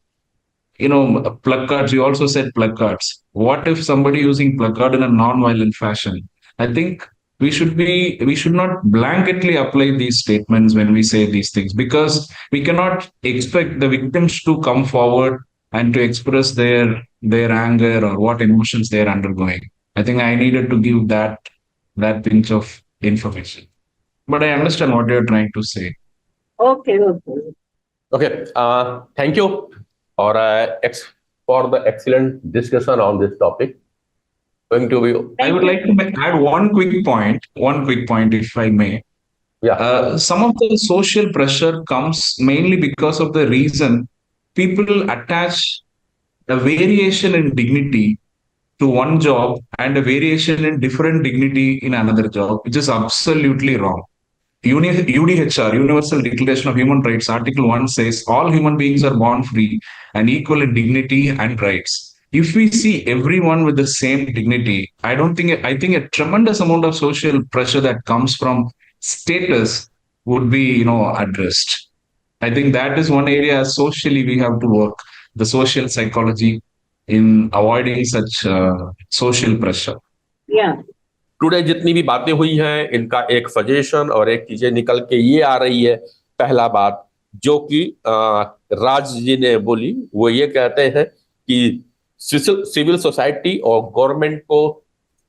Placards, you also said placards. What if somebody using placard in a non-violent fashion? I think we should not blanketly apply these statements when we say these things, because we cannot expect the victims to come forward and to express their anger or what emotions they're undergoing. I think I needed to give that pinch of information. But I understand what you're trying to say. okay. Okay, thank you for the excellent discussion on this topic. Going to be, I would like to add one quick point, if I may. Some of the social pressure comes mainly because of the reason people attach a variation in dignity to one job and a variation in different dignity in another job, which is absolutely wrong. UDHR, Universal Declaration of Human Rights, Article 1 says all human beings are born free and equal in dignity and rights. If we see everyone with the same dignity, I think a tremendous amount of social pressure that comes from status would be, addressed. I think that is one area socially we have to work, the social psychology in avoiding such social pressure. Yeah. Today जितनी भी बातें हुई हैं, इनका एक suggestion और एक चीजें निकल के ये आ रही है। पहला बात जो कि राज जी ने बोली, वो ये कहते हैं कि सिविल सोसाइटी और गवर्नमेंट को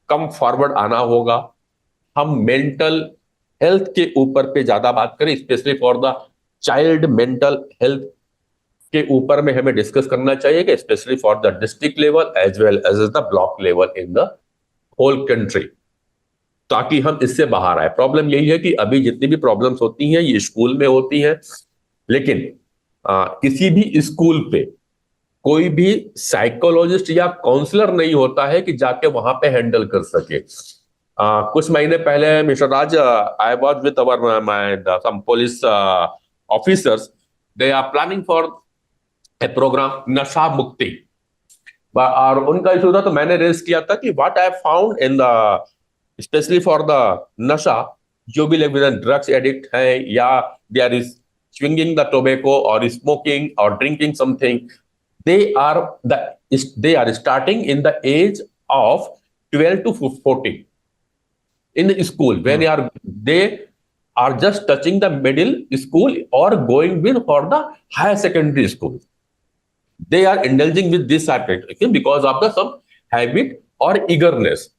कम फॉरवर्ड आना होगा। हम मेंटल हेल्थ के ऊपर पे ज्यादा बात करें, specially for the child mental health के ऊपर में हमें डिस्कस करना चाहिए, कि specially for the district level as well as the block level in the whole country, ताकि हम इससे बाहर आए। प्रॉब्लम यही है कि अभी जितनी भी प्रॉब्लम्स होती हैं ये स्कूल में होती हैं, लेकिन किसी भी स्कूल पे कोई भी साइकोलॉजिस्ट या काउंसलर नहीं होता है कि जाके वहां पे हैंडल कर सके। कुछ महीने पहले mister Raj, I was with our some police officers, they are planning for a programme नशा मुक्ति, और उनका इशू था, तो मैंने रेज किया था कि what I found in the specially for the नशा, जो भी लोग ड्रग्स एडिक्ट हैं या they are swinging the tobacco और स्मोकिंग और drinking something, they are starting in the age of 12 to 14 in the school, when they are just touching the middle school or going with for the higher secondary school. They are indulging with this activity because of the some habit or eagerness.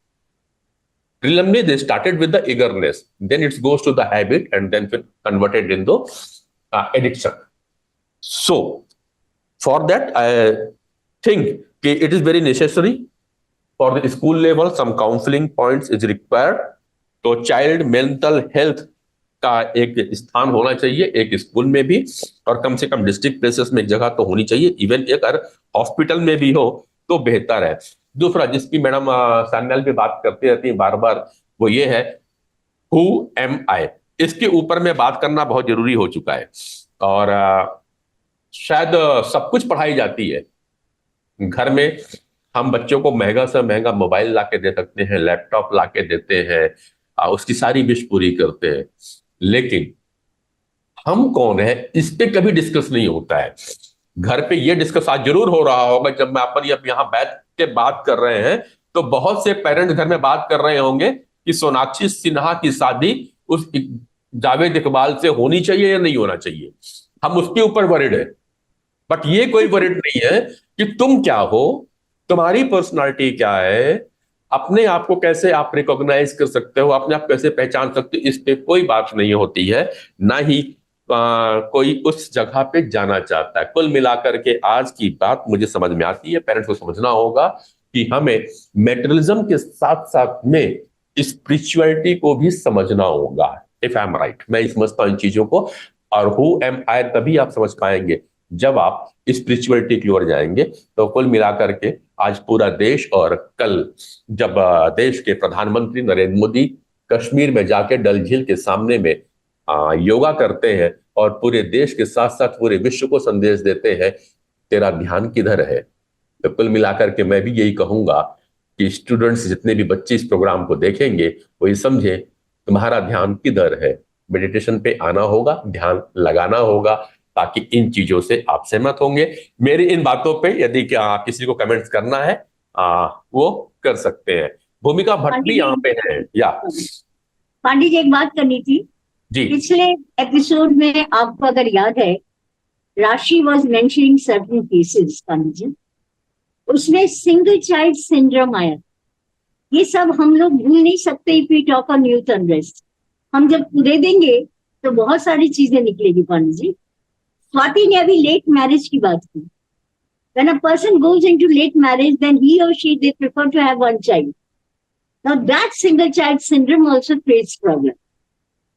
Preliminarily, they started with the eagerness, then it goes to the habit and then converted into addiction. So, for that, I think it is very necessary for the school level, some counseling points is required. तो child mental health का एक स्थान होना चाहिए एक school में भी, और कम से कम डिस्ट्रिक्ट प्लेसेस में एक जगह तो होनी चाहिए, इवन एक अगर हॉस्पिटल में भी हो तो बेहतर है। दूसरा, जिसकी मैडम सान्याल भी बात करती रहती है बार बार, वो ये है हु एम आई। इसके ऊपर में बात करना बहुत जरूरी हो चुका है, और शायद सब कुछ पढ़ाई जाती है। घर में हम बच्चों को महंगा से महंगा मोबाइल लाके दे सकते हैं, लैपटॉप लाके देते हैं, उसकी सारी विश पूरी करते हैं, लेकिन हम कौन है इस पे कभी डिस्कस नहीं होता है। घर पे ये डिस्कस आज जरूर हो रहा होगा जब मैं अपन यहाँ बैठ के बात कर रहे हैं तो बहुत से पेरेंट्स घर में बात कर रहे होंगे कि सोनाक्षी सिन्हा की शादी उस जावेद इकबाल से होनी चाहिए या नहीं होना चाहिए, हम उसके ऊपर वरिड है। बट ये कोई वरिड नहीं है कि तुम क्या हो, तुम्हारी पर्सनालिटी क्या है, अपने आप को कैसे आप रिकॉग्नाइज कर सकते हो, अपने आप कैसे पहचान सकते हो, इस पे कोई बात नहीं होती है, ना ही कोई उस जगह पे जाना चाहता है। कुल मिलाकर के आज की बात मुझे समझ में आती है, पेरेंट्स को समझना होगा कि हमें मेटेरियलिज्म के साथ साथ में स्पिरिचुअलिटी को भी समझना होगा। इफ आई एम राइट, मैं समझता हूं इन चीजों को, और हु एम आई तभी आप समझ पाएंगे जब आप स्पिरिचुअलिटी की ओर जाएंगे। तो कुल मिलाकर के आज पूरा देश, और कल जब देश के प्रधानमंत्री नरेंद्र मोदी कश्मीर में जाके डल झील के सामने में योगा करते हैं और पूरे देश के साथ साथ पूरे विश्व को संदेश देते हैं, तेरा ध्यान किधर है। तो कुल मिलाकर के मैं भी यही कहूंगा कि स्टूडेंट्स, जितने भी बच्चे इस प्रोग्राम को देखेंगे, वो ये समझे तुम्हारा ध्यान किधर है। मेडिटेशन पे आना होगा, ध्यान लगाना होगा, ताकि इन चीजों से आप सहमत होंगे। मेरी इन बातों पे यदि किसी को कमेंट्स करना है वो कर सकते हैं। भूमिका भट्ट भी यहाँ पे है। या पांडे जी, एक बात करनी थी जी, पिछले एपिसोड में, आपको अगर याद है, Rashi was mentioning certain cases, Pandey ji, उसमें सिंगल चाइल्ड सिंड्रोम आया। ये सब हम लोग भूल नहीं सकते if we talk on youth unrest. हम जब पूरे देंगे तो बहुत सारी चीजें निकलेगी। पांडे जी, स्वाति ने अभी लेट मैरिज की बात की। When a person goes into late marriage, then he or she, they prefer to have one child. Now that single child syndrome also creates problem.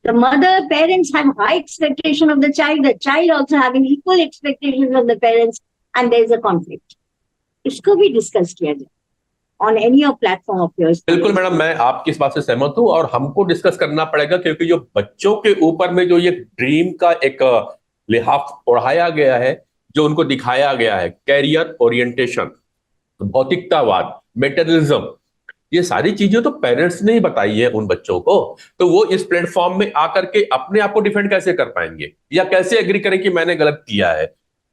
The mother, parents have high expectation of the child also having equal expectations of the parents, and there is a conflict. इसको भी discuss किया जाए on any of platform of yours. बिल्कुल madam, मैं आपकी इस बात से सहमत हूं, और हमको डिस्कस करना पड़ेगा, क्योंकि जो बच्चों के ऊपर में जो ये ड्रीम का एक लिहाफ ओढ़ाया गया है, जो उनको दिखाया गया है, कैरियर ओरिएंटेशन, भौतिकतावाद, मेटेरियलिज्म, ये सारी चीजें तो पेरेंट्स ने ही बताई है उन बच्चों को। तो वो इस प्लेटफॉर्म में आकर के अपने आप को डिफेंड कैसे कर पाएंगे, या कैसे एग्री करें कि मैंने गलत किया है।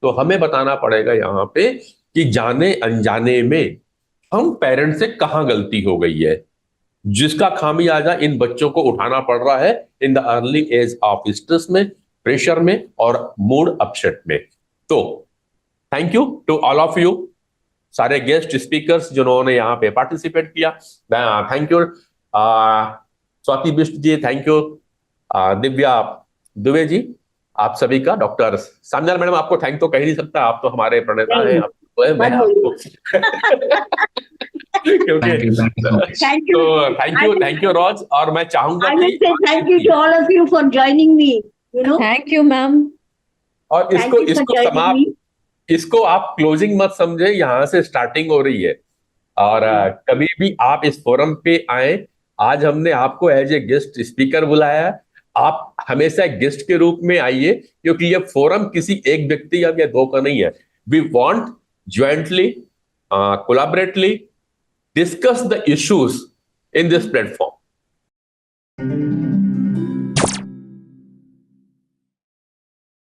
तो हमें बताना पड़ेगा यहाँ पे कि जाने अनजाने में हम पेरेंट्स से कहाँ गलती हो गई है, जिसका खामियाजा इन बच्चों को उठाना पड़ रहा है in the early age of stress में, प्रेशर में और मूड अपसेट में। तो thank you to all of you, सारे गेस्ट स्पीकर्स जिन्होंने यहाँ पे पार्टिसिपेट किया। Thank you Swati Bisht ji, thank you Divya Dubey ji, आप सभी का। डॉक्टर सामने मैडम, आपको थैंक तो कह नहीं सकता, आप तो हमारे प्रणेता हैं, आप तो है, मैं आपको क्योंकि थैंक यू रोज। और मैं चाहूंगा कि thank you to all of you for joining me, you know. Thank you ma'am. और इसको आप क्लोजिंग मत समझे, यहां से स्टार्टिंग हो रही है। और कभी भी आप इस फोरम पे आए, आज हमने आपको एज ए गेस्ट स्पीकर बुलाया, आप हमेशा गेस्ट के रूप में आइए, क्योंकि ये फोरम किसी एक व्यक्ति या दो का नहीं है। We want jointly, collaboratively discuss the issues in this platform.